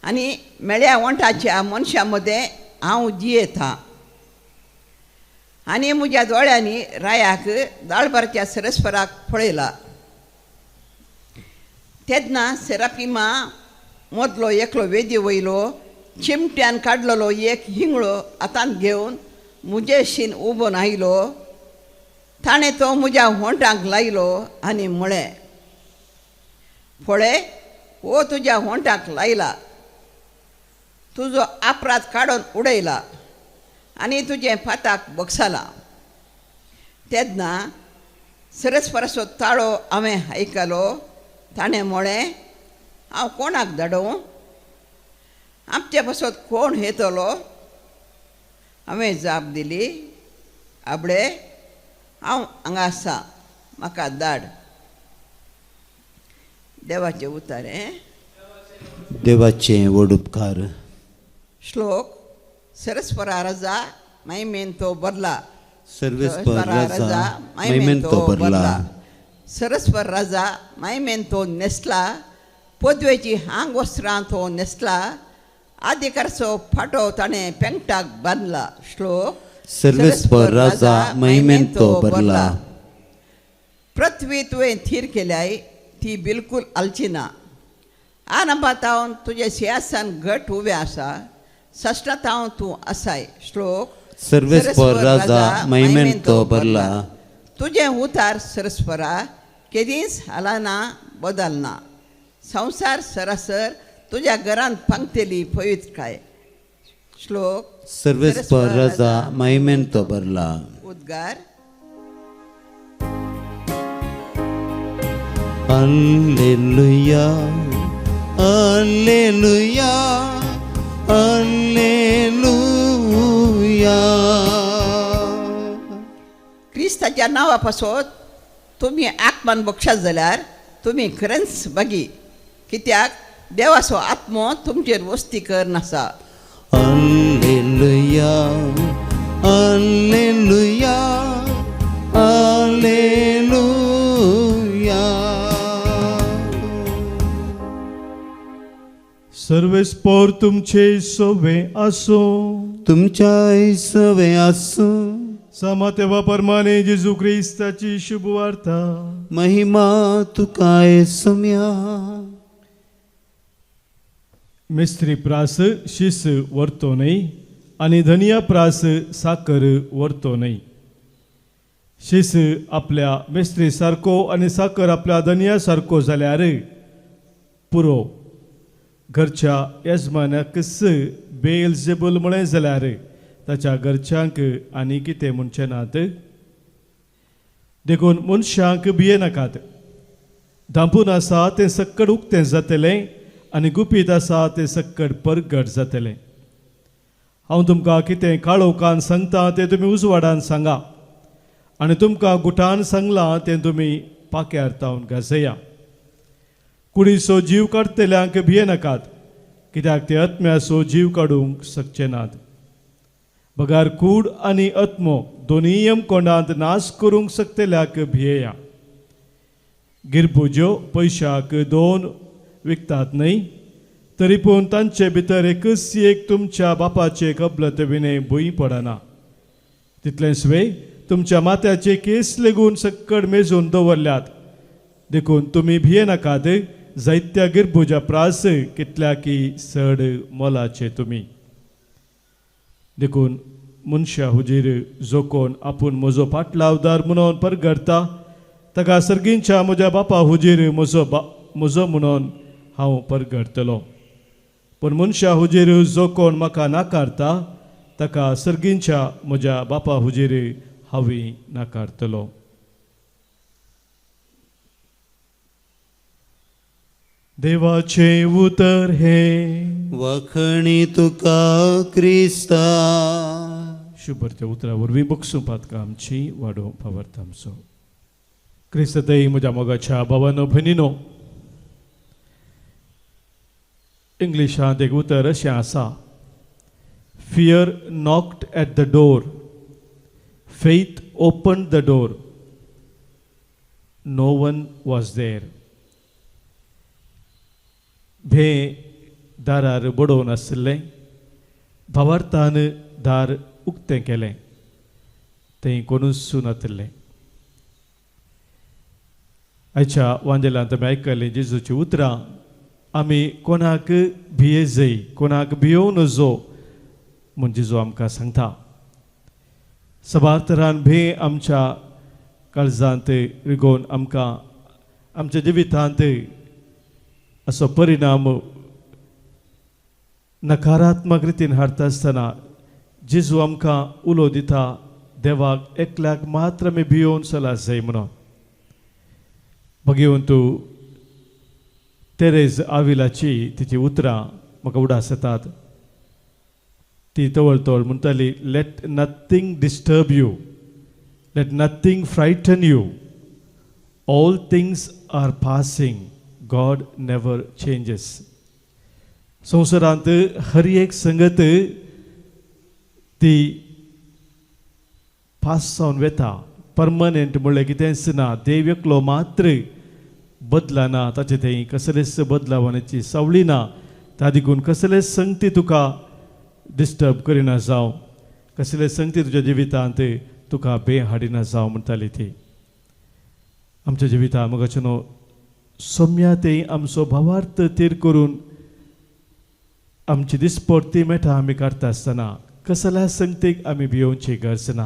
[SPEAKER 3] आनी मेळ्या वंटाच्या मनशा मदें हांव जियेतां. आनी म्हज्या दोळ्यांनी रायाक दाळबारच्या सरस्वराक पळयला. तेन्ना सेराफिमा मदलो एकलो वेदी वयलो चिमट्यान काडलेलो एक हिंगळो हातांत घेवन म्हजेशीन उबोन आयलो. ताणें तो म्हज्या होंटाक लायलो आनी म्हळें, पळय हो तुज्या होंटाक लायला. तुजो अपराध काडून उडयला आनी तुजें पाताक बगसला. तेन्ना सरस्वराचो ताळो हांवें आयकलो. ताणें म्हळें, हांव कोणाक धाडूं? आमचे पासत कोण येतलो? हांवें जाप दिली, आबडे हांव हांगा आसा, म्हाका धाड. देवाचे उतारे.
[SPEAKER 2] देवाचे वडुपकार.
[SPEAKER 3] श्लोक सरस्वरा राजा महिमेन तो बरला.
[SPEAKER 2] सर्वेस्पर राजा महिमेन तो बरला.
[SPEAKER 3] सरस्वर राजा महिमेन तो नेसला. पोदवेची हांग वस्त्रां तो नेसला. अधिकारचो फाटो ताणें पेंगटाक बांदला. श्लोक
[SPEAKER 2] सर्वेस्पर राजा महिमेन तो बरला.
[SPEAKER 3] पृथ्वी तुवें थीर केल्याय ती बिलकुल आलची ना. आनंदातावन तुजे सिंहासन घट उबें आसा. सश्टातावन तूं आसाय. श्लोक
[SPEAKER 2] सर्वेस्पर राजा महिमेन तो बरला.
[SPEAKER 3] तुझे उतार सरस्वरा केदींच हालाना बदलना. संसार सरासर तुझ्या घरांत पंक्तेली पवित्रकाय. श्लोक
[SPEAKER 2] सर्वेस्पर राजा महिमेन तो बरला.
[SPEAKER 3] उद्गार.
[SPEAKER 2] Alleluia, Alleluia, Alleluia.
[SPEAKER 3] क्रिस्ताच्या नांवापासून तुम्ही आत्मान बक्षात जाल्यार तुम्ही खरेंच बागी. कित्याक देवाचो आत्मो तुमचेर वस्ती करनासा.
[SPEAKER 2] Alleluia, Alleluia, Alleluia.
[SPEAKER 1] सर्वेस्पर तुमचे सोवे असो.
[SPEAKER 2] तुमच्या सवे असो.
[SPEAKER 1] समातेवा परमाने जेजू ख्रिस्ताची शुभ वार्ता.
[SPEAKER 2] महिमा तुकाय सम्या.
[SPEAKER 1] मिस्त्री प्रास शीस व्हरतो न्हय आनी धनिया प्रास साकर व्हरतो न्हय. शीस आपल्या मिस्त्री सारको आनी साकर आपल्या धनिया सारको जाल्यार पुरो. घरच्या येजमानाकच बेलजेबूल म्हळें जाल्यार ताच्या घरच्यांक आनी कितें म्हणचे नात. देखून मनशांक भियेनाकात. धांपून आसा तें सक्कड उक्तें जातलें आनी गुपीत आसा तें सक्कड परगट जातलें. हांव तुमकां कितें काळोखान सांगता तें तुमी उजवाडान सांगा आनी तुमकां गुटान सांगलां तें तुमी पाक्यार तावन गाजया. कुडीचो जीव काडटल्यांक भियेनाकात कित्याक ते आत्म्याचो जीव काडूंक शकचे नात. बगार कूड आनी आत्मो दोनीय यमकोंडांत नाश करूंक शकतल्याक भियेया. गिरपुज्यो पयशाक 2 विकतात न्हय तरी पूण तांचे भितर एकच एक तुमच्या बापाचे कबलत विने भुंय पडना. तितलेंच वे तुमच्या माथ्याचे केस लेगून सक्कड मेजून दवरल्यात. देखून तुमी भियेनाकात. जायत्या गिरपुजा प्रास कितल्याकी चड मोलाचे तुमी. देखून मनशा हुजीर जो कोण आपूण म्हजो पाटलावदार म्हणून परगडता ताका सर्गींच्या म्हज्या बापा हुजीर म्हजो म्हणून हांव परगडतलो. पूण मनशा हुजीर जो कोण म्हाका नाकारता ताका सर्गींच्या म्हज्या बापा हुजीर हांवूय नाकारतलो. देवाचे उतर हे.
[SPEAKER 2] वखणी तुका क्रिस्ता.
[SPEAKER 1] शुभरच्या उतरा वरवीं बक्षू पातका आमची वाडो फावरता आमचो. क्रिस्ततय म्हज्या मोगाच्या भावानो भयणीनो, इंग्लिशांत एक उतर अशें आसा. Fear knocked at the door, faith opened the door, no one was there. भे दारार बडोवन आसलें, भावार्थान दार उक्तें केलें, थंय कोणूच नासलें. आयच्या वांजेलांत आमी आयकलें जेजूची उतरां. आमी कोणाक भियेजय, कोणाक भियोव नजो म्हूण जेजू आमकां सांगता. सबार तरान भे आमच्या काळजांत रिगोवन आमकां आमच्या जिवितांत असो परिणाम नकारात्मक रितीन हाडटा आसतना जेजू आमकां उलो दिता, देवाक एकल्याक मात्र आमी भियोवन चला जाय म्हणून. भगिवन तूं तेरेज आविलाची तिची उतरां म्हाका उडास येतात. ती तवळतवळ म्हणटाली, let nothing disturb you, let nothing frighten you, all things are passing, God never changes. संवसारांत हर एक संगत ती पास जावन वेता. परमनंट म्हणल्यार कितेंच ना. देव एकलो मात्र बदलाना. ताचे थंय कसलेच बदलावण्याची सावळी ना. त्या देखून कसलेच संगती तुका डिस्टर्ब करिना जावं. कसले संगती तुज्या जिवितांत तुका बे हाडिना जावं म्हणटाली ती. आमच्या जिवितांत मोगाचें न्हू सोम्या ते आमचो भावार्थ तीर करून आमची दिसपट्टी मेठा आमी काडटा आसतना कसल्या संगतीक आमी भियोवची गरज ना.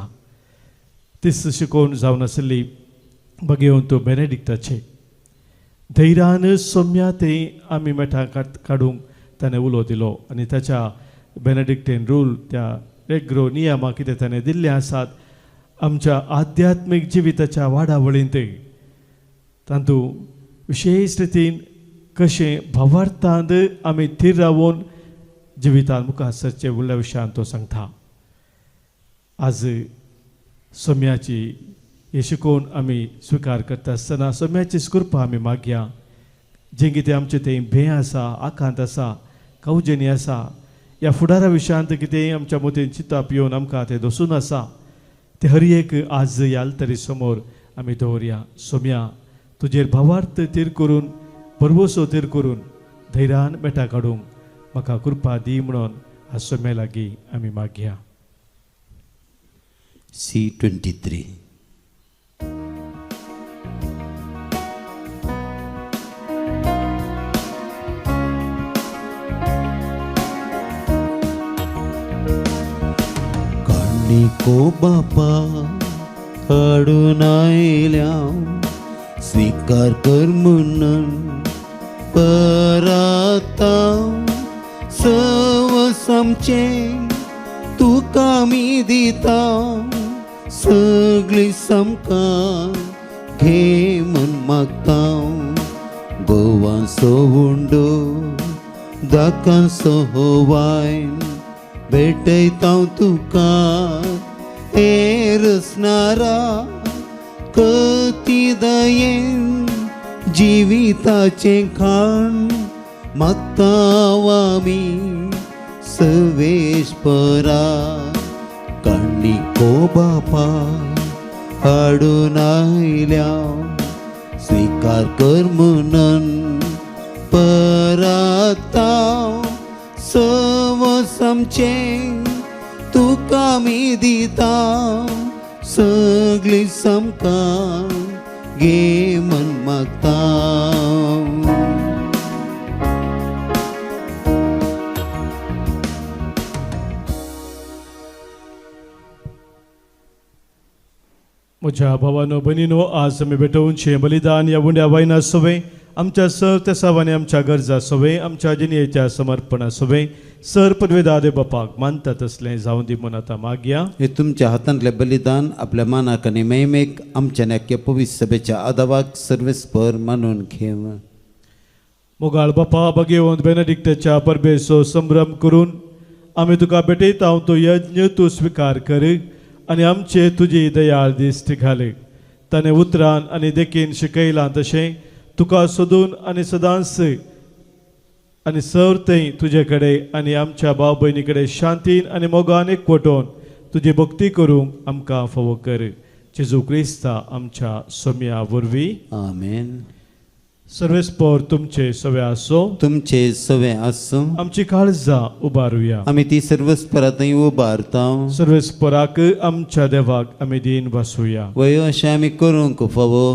[SPEAKER 1] तीच शिकोवन जावन आसली भगवंत बेनेडिक्टाचे. धैर्यान सोम्या ते आमी मेठा काडूंक ताणें उलो दिलो आनी ताच्या बेनेडिक्टेन रूल त्या रेग्रो नियमा कितें ताणें दिल्ले आसात आमच्या आध्यात्मीक जिविताच्या वाडावळींत तातूंत विशेश रितीन कशें भावार्थांत आमी थीर रावून जिवितांत मुखार सरचे उरल्या विशयान तो सांगता. आज सोम्याची हे शिकोवन आमी स्विकार करता आसतना सोम्याची कृपा आमी मागया. जें कितें आमचें तें भें आसा, आकांत आसा, कावजेनी आसा, ह्या फुडारा विशयांत कितें आमच्या मतीन चिंतप येवन आमकां तें दसून आसा तें हर एक आज याल तरी समोर आमी दवरया. सोम्या तुजेर भावार्थ तीर करून परवसो तीर करून धैर्यान बेटा काडूंक म्हाका कृपा दी म्हणून आज सोम्या लागीं आमी मागया.
[SPEAKER 2] C23. काणिको बापा हाडून आयल्या स्वीकार कर म्हणून पराता सवस आमचे तुका मी दिता सगळी समकां घे म्हण मागता. गोवांचो हुंडो दाकांचो वायन भेटयता तुका हेरसणारा कती दयेन जिविताचें खाण मागता आमी सवेश परा. काणिको बापा हाडून आयल्या स्वीकार कर म्हणून पराता सवस आमचें तुका मी दिता सगळी समकां घे म्हण मागता.
[SPEAKER 1] म्हज्या भावानो भयणीनो आज आमी भेटोवनशें बलिदान ह्या उंड्या वायना सवे आमच्या सर त्या सावांनी आमच्या गरजा सवे आमच्या जिणेच्या समर्पणा सवे सर पदवेदादे बापाक मानता तसलें जावं दी म्हणून आतां मागया.
[SPEAKER 2] हे तुमच्या हातांतलें बलिदान आपल्या मानाक आनी महिमेक आमच्या नाक्य पवित्र सभेच्या आदावाक सर्वेस्पर मानून घेव.
[SPEAKER 1] मोगाळ बापा भगवंत बेनेडिक्टाच्या परबेचो संभ्रम करून आमी तुका भेटयता तो यज्ञ तूं स्विकार कर आनी आमचे तुजी दयाळ दिश्ट घाल. ताणें उतरान आनी देखीन शिकयलां तशें तुका सोदून आनी सदांच आनी सर्तय तुजे कडेन आनी आमच्या भाव भयणी कडेन शांतीन आनी मोगान एकवटोवन तुजी भक्ती करूंक आमकां फावो कर. जेजू क्रिस्ता आमच्या सोम्या वरवीं.
[SPEAKER 2] आमेन.
[SPEAKER 1] सर्वेस्पर तुमचे सवे आसो.
[SPEAKER 2] तुमचे सवे आसूं.
[SPEAKER 1] आमची काळजां उबारुया.
[SPEAKER 2] आमी ती सर्वस्परांतय उबारता.
[SPEAKER 1] सर्वेस्पराक आमच्या देवाक आमी दीन बसुया.
[SPEAKER 2] वयो अशें आमी करूंक फावो.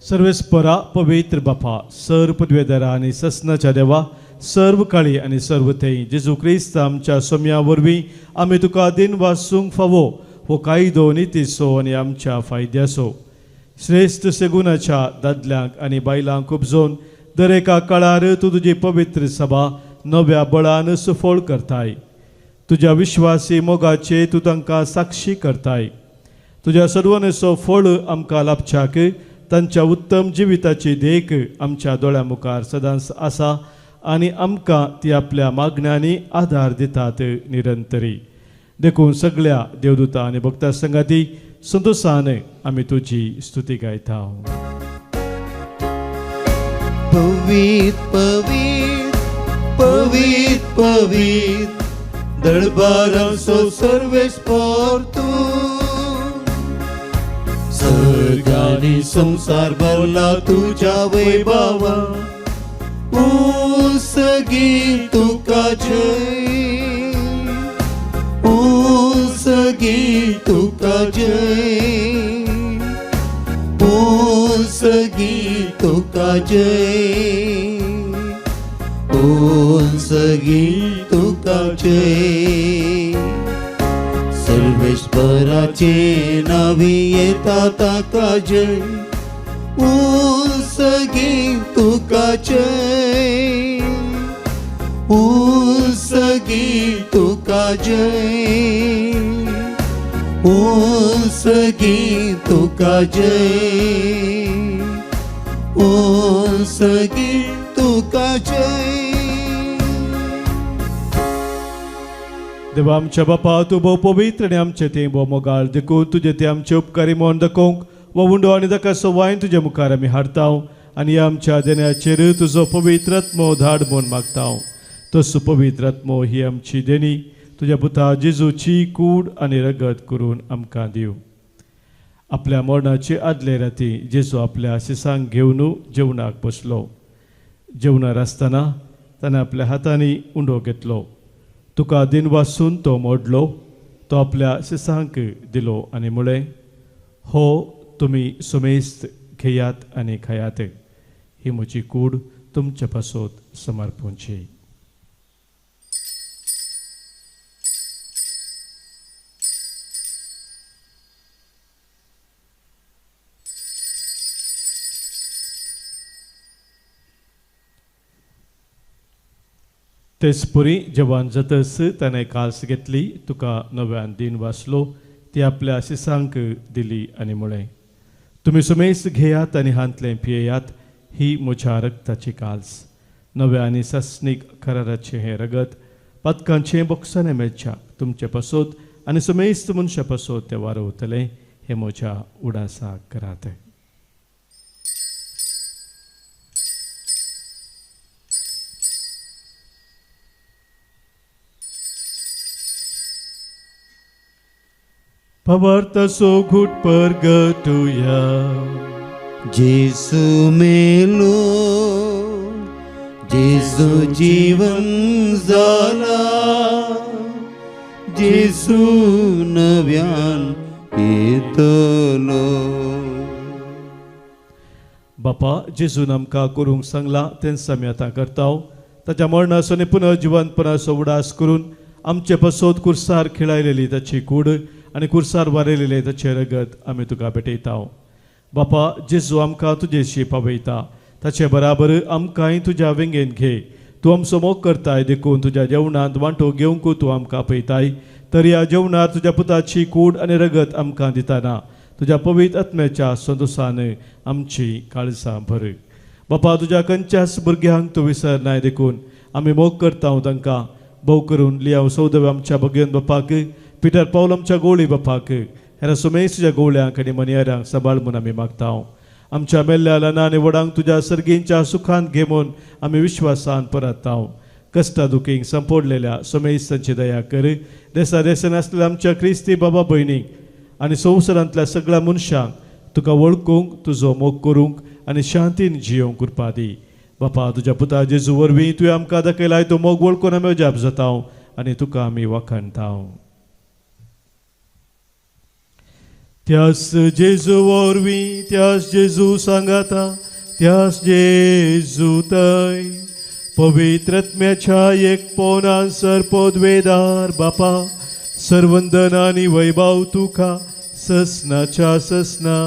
[SPEAKER 1] सर्वेस्परा पवित्र बापा सर पदवेदारा आनी ससनाच्या देवा सर्व काळी आनी सर्व थंय जेजू क्रिस्त आमच्या सोम्या वरवीं आमी तुका दिन वासूंक फावो हो कायदो नितीसो आनी आमच्या फायद्याचो. श्रेष्ठ सेगुनाच्या दादल्यांक आनी बायलांक उपजोवन दर एका काळार तूं तुजी पवित्र सभा नव्या बळान सुफोळ करताय. तुज्या विश्वासी मोगाचे तूं तांकां साक्षी करताय. तुज्या सर्वनेचो फळ आमकां लाभच्याक तांच्या उत्तम जिविताची देख आमच्या दोळ्या मुखार सदांच आसा आनी आमकां ती आपल्या मागण्यांनी आधार दितात निरंतरी. देखून सगळ्या देवदूतां आनी भक्तां संगाती संतोशान आमी तुजी स्तुती गायता.
[SPEAKER 2] पवित पवित पवित पवित दरबारांचो सर्वेस परतून सर्ग आनी संसार भरला तुझ्या वैभवा उसगी तुका जय उसगी तुका जय उसगी तुका जय उसगी तुका जय सर्वेश्वराचे नावी येता ताका जय उसगी तुका जय उसगी तुका जय उसगी तुका जय उसगी तुका जय.
[SPEAKER 1] देवा आमच्या बापा तू भोव पवित्र आनी आमचे ते भोव मोगाळ देखून तुजे ते आमचे उपकारी मोन दाखोवंक वो उंडो आनी ताका सवायन तुजे मुखार आमी हाडटाव आनी आमच्या देण्याचेर तुजो पवित्र आत्मो धाड म्हूण मागताव. तसो पवित्र आत्मो ही आमची देणी तुज्या पुता जेजूची कूड आनी रगत करून आमकां दिव. आपल्या मरणाचे आदले राती जेजू आपल्या शिसांक घेवन जेवणाक बसलो. जेवणार आसतना ताणें आपल्या हातांनी उंडो घेतलो. तुका दिन वासून तो मोडलो. तो आपल्या शिसांक दिलो आनी म्हळें, हो तुमी सुमेस्त घेयात आनी खायात. ही म्हजी कूड तुमचे पासत समर्पूंची. तेचपुरी जेवण जातस ताणें कास घेतली. तुका नव्यान दिन वाचलो ती आपल्या शिसांक दिली आनी म्हळें, तुमी सुमेस घेयात आनी हांतलें पियेयात. ही म्हज्या रक्ताची काल्स, नव्या आनी सस्नीक कराराचें हें रगत पदकांचें बोक्सांनी मेळच्या तुमचे पासत आनी सुमेस्त मनशा पासत तें वारवतलें. हें म्हज्या उडासाक करात. Pavartaso घुट परगटुया.
[SPEAKER 2] जेसू मेलो जेसू जीवन जाला जेसू नव्यान येतलो.
[SPEAKER 1] बापा जेजून आमकां करूंक सांगला तेंच आमी आतां करताव. ताच्या मरणाचो आनी पुनर्जिवंतपणाचो उडास करून आमचे पासत कुर्सार खिळायलेली ताची कूड आनी कुर्सार वारयलेले ताचे रगत आमी तुका भेटयताव. बापा जेजू आमकां तुजेशी पावयता. ताचे बराबर आमकांय तुज्या वेंगेन घे. तूं आमचो मोग करताय देखून तुज्या जेवणांत वांटो घेवंक तूं आमकां आपयताय. तर ह्या जेवणार तुज्या पुताची कूड आनी रगत आमकां दितना तुज्या पवित्र आत्म्याच्या संतोशान आमची काळजां भर. बापा तुज्या खंयच्याच भुरग्यांक तूं विसरनाय देखून आमी मोग करता तांकां. भोव करून लियाव सौदव आमच्या भगवन बापाक, पिटर पावल आमच्या गोळी बापाक, हेरा सुमेश तुज्या गोवळ्यांक आनी मनयारांक सांबाळ म्हूण आमी मागताव. आमच्या मेल्ल्या ल्हान आनी व्हडांक तुज्या सर्गींच्या सुखांत घे म्हूण आमी विश्वासान परताव. कश्टा दुखींक संपोडलेल्या सुमेश तांची दया कर. देसा देसान आसलेल्या आमच्या क्रिस्ती बाबा भयणीक आनी संवसारांतल्या सगळ्या मनशांक तुका वळखूंक तुजो मोग करूंक आनी शांतीन जियोंक कृपा दी. बापा तुज्या पुता जेजू वरवीं तुवें आमकां दाखयलाय तो मोग वळखून आमी अजाप जाताव आनी तुका आमी वखणटाव. त्यास जेजू वरवीं त्यास जेजू सांगाता त्यास जेजू थंय पवित्र आत्म्याच्या एकपणान सरपदवेदार बापा सर्वंदन आनी वैभव तुका ससनाच्या ससना.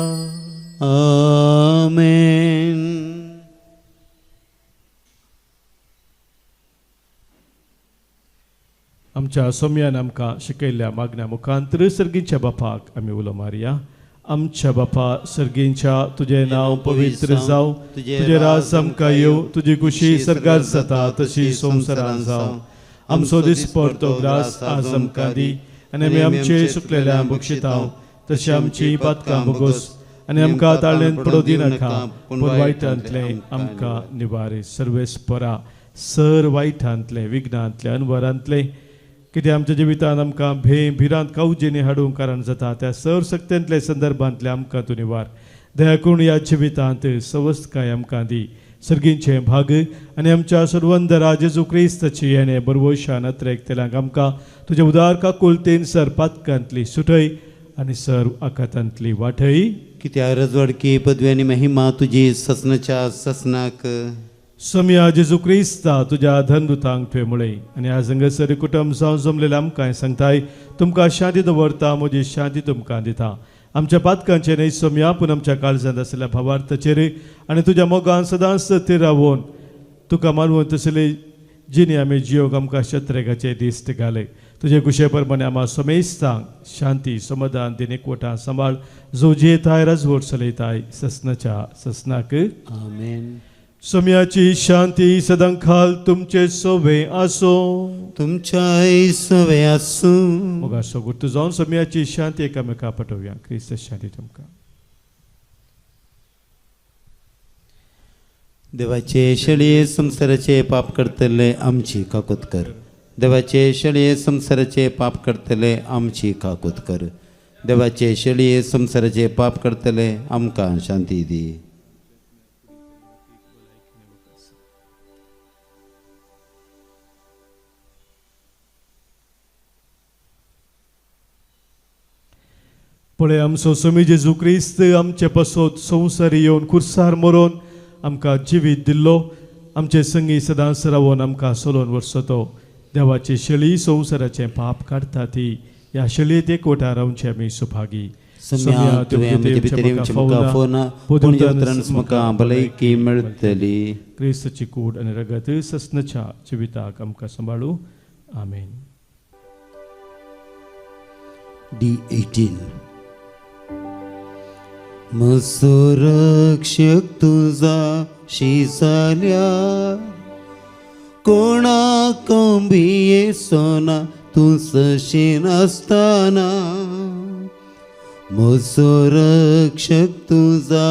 [SPEAKER 2] आमेन.
[SPEAKER 1] आमच्या सोम्यान आमकां शिकयल्ल्या मागण्या मुखांतर सर्गींच्या बापाक आमी उलो मारया. आमच्या बापा सर्गींच्या तुजें नांव पवित्र जावं. तुजें राज आमकां येवं. तुजी खुशी सर्गार जाता तशी संवसारांत जावं. आमचो दिसपडतो ग्रास आज आमकां दी आनी आमी आमचे सुकलेल्यांक बक्षिताव. तशी आमची पातकां बोगोस आनी आमकां ताळ्ळेंत पडो दिनाका पूण वायटांतले आमकां निवारी. सर्वेस्परा सर वायटांतले विघ्नांतले अनवरांतले कितें आमच्या जिवितांत आमकां भिरांत कावजेनी हाडूंक कारण जाता त्या सर सक्त्यांतले संदर्भांतले आमकां तूं निवार. दया करून ह्या जिवितांत सवस्थकाय आमकां दी. सर्गींचे भाग आनी आमच्या सर्वंदरा जेजू क्रिस्ताची येणे बरवोशा नत्रेक तेलांक आमकां तुज्या उदार काकुलतेन सर पातकांतली सुटय आनी सर आकांतांतली वाटय.
[SPEAKER 2] कित्या रजवाडकी पदवी आनी महिमा तुजी ससनाच्या ससनाक.
[SPEAKER 1] सोम्या जेजू क्रिस्ता तुज्या धनदुतांक तुवें मुळे आनी आज हांगासर कुटुंब जावन जमलेले आमकां सांगताय तुमकां शांती दवरता म्हजी शांती तुमकां दिता. आमच्या पातकांचेर न्हय सोम्या पूण आमच्या काळजांत आसलेल्या भावार्थाचेर आनी तुज्या मोगान सदांच स्थिर रावून तुका मानवून तसले जिणे आमी जियोक आमकां शत्रेगाचे दिश्ट घाले. तुजे कुशे प्रमाणे आम्हा समेस्तांक शांती समाधान दिन एकवटां सांबाळ जो जेताय राजवट चलयताय ससनाच्या ससनाक.
[SPEAKER 2] आमेन.
[SPEAKER 1] सोम्याची शांती सदांखाल तुमचे सोबे आसो.
[SPEAKER 2] तुमच्याय सवे आसूं.
[SPEAKER 1] मोगा सोगुर्त जावन सोम्याची शांती एकामेका पटोवया. क्रिस्त शांती तुमकां.
[SPEAKER 2] देवाचे शेळये संसाराचे पाप करतले आमची काकूत कर. देवाचे शेळये संसाराचे पाप करतले आमची काकूत कर. देवाचे शेळये संसाराचे पाप करतले आमकां शांती दी.
[SPEAKER 1] पळय आमचो सोमी जेजू क्रिस्त आमचे पासत संवसारी येवन खुर्सार मरोन आमकां जिवीत दिल्लो. आमचे संगी सदांच रावून आमकां सोलोवन वरसतो. देवाची शेळी संवसाराचें पाप काडटा ती ह्या शेळयेत एकवटा रावचे आमी सुभागी.
[SPEAKER 2] सम्या तुवें आमचे भितर येवचें म्हाका फोना पूण जेवतरांच म्हाका भलायकी मेळटली.
[SPEAKER 1] क्रिस्ताची कूड आनी रगत ससनाच्या जिविताक आमकां सांबाळू. आमेन.
[SPEAKER 2] D18 म्हजो रक्षक तुझा शिजाल्या कोणाक बिये सोना तूं सशीन आसतना. म्हजो रक्षक तुझा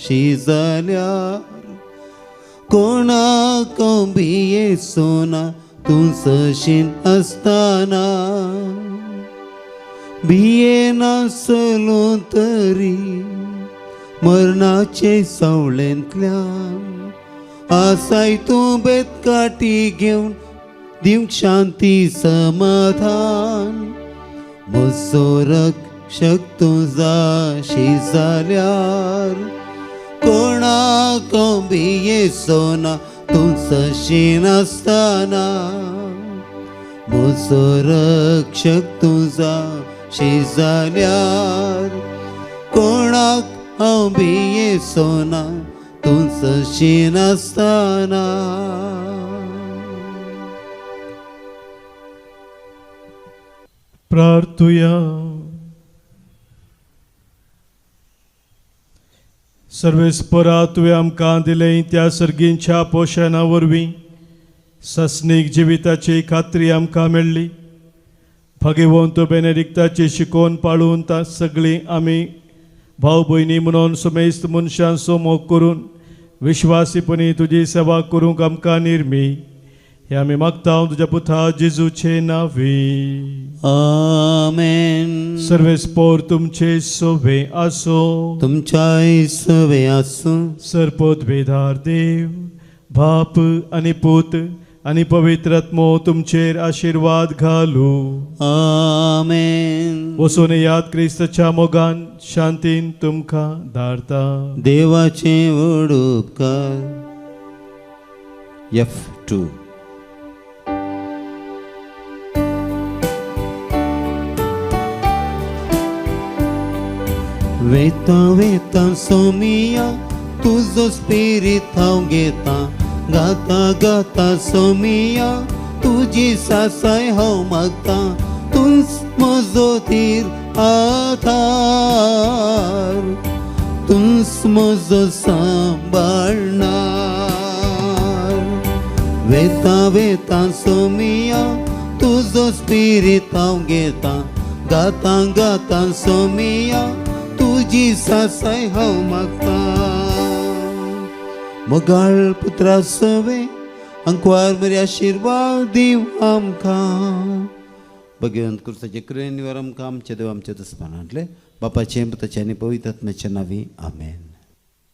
[SPEAKER 2] शिजाल्या कोणाक बिये सोना तूं सशीन आसतना. बिये नासलो तरी मरणाचे सावळेंतल्यान आसाय तूं बेतकाटी घेवन दिवंक शांती समाधान. म्हजो रक्षक तुझा शिजाल्यार कोणाक बिये सोना तूं सशीन आसतना. म्हजो रक्षक तुझा शिजाल्यार कोणाक हांव बिये सोना तूं सशीन आसतना.
[SPEAKER 1] प्रार्थुया. सर्वेस्परा तुवें आमकां दिलें त्या सर्गींच्या पोशणा वरवीं ससनीक जिविताची खात्री आमकां मेळ्ळी. भगवंत बेनेडिक्ताची शिकोवन पाळून ता सगळीं आमी भाव भयणी म्हणून समेस्त मनशांचो मोग करून विश्वासीपणी तुजी सेवा करूंक आमकां निर्मी. हे आमी मागता तुज्या पुता जेजूचे नांवी.
[SPEAKER 2] आमेन.
[SPEAKER 1] सर्वेस्पोर तुमचे सोबे आसो.
[SPEAKER 2] तुमच्याय सवे आसूं.
[SPEAKER 1] सरपद बेदार देव बाप आनी पूत आनी पवित्र आत्मो तुमचेर आशिर्वाद घालू.
[SPEAKER 2] आमेन.
[SPEAKER 1] वचून याद क्रिस्ताच्या मोगान शांतीन तुमकां धाडटा.
[SPEAKER 2] देवाचे व्हड उपकार. F2 वेता वेता सोमिया तुझो स्पिरीट हांव घेता. गाता गाता सोमिया तुजी सासाय हांव मागता. तूंच म्हजो धीर आधार. तूंच म्हजो सांबाळणार. वेता वेता सोमिया तुझो स्पिरीट हांव घेता. गाता गाता सोमिया तुझी सासाय हांव मागता मोगाळ पुत्रा सवे अंकवार बरे आशीर्वाद दिव आमकां भगवंत कृष्णाचे कृपेन आमकां आमचे देव आमच्या दुस्मानांतले बापाचे पुताचे आनी पवित्र आत्म्याचे नांवी आमेन.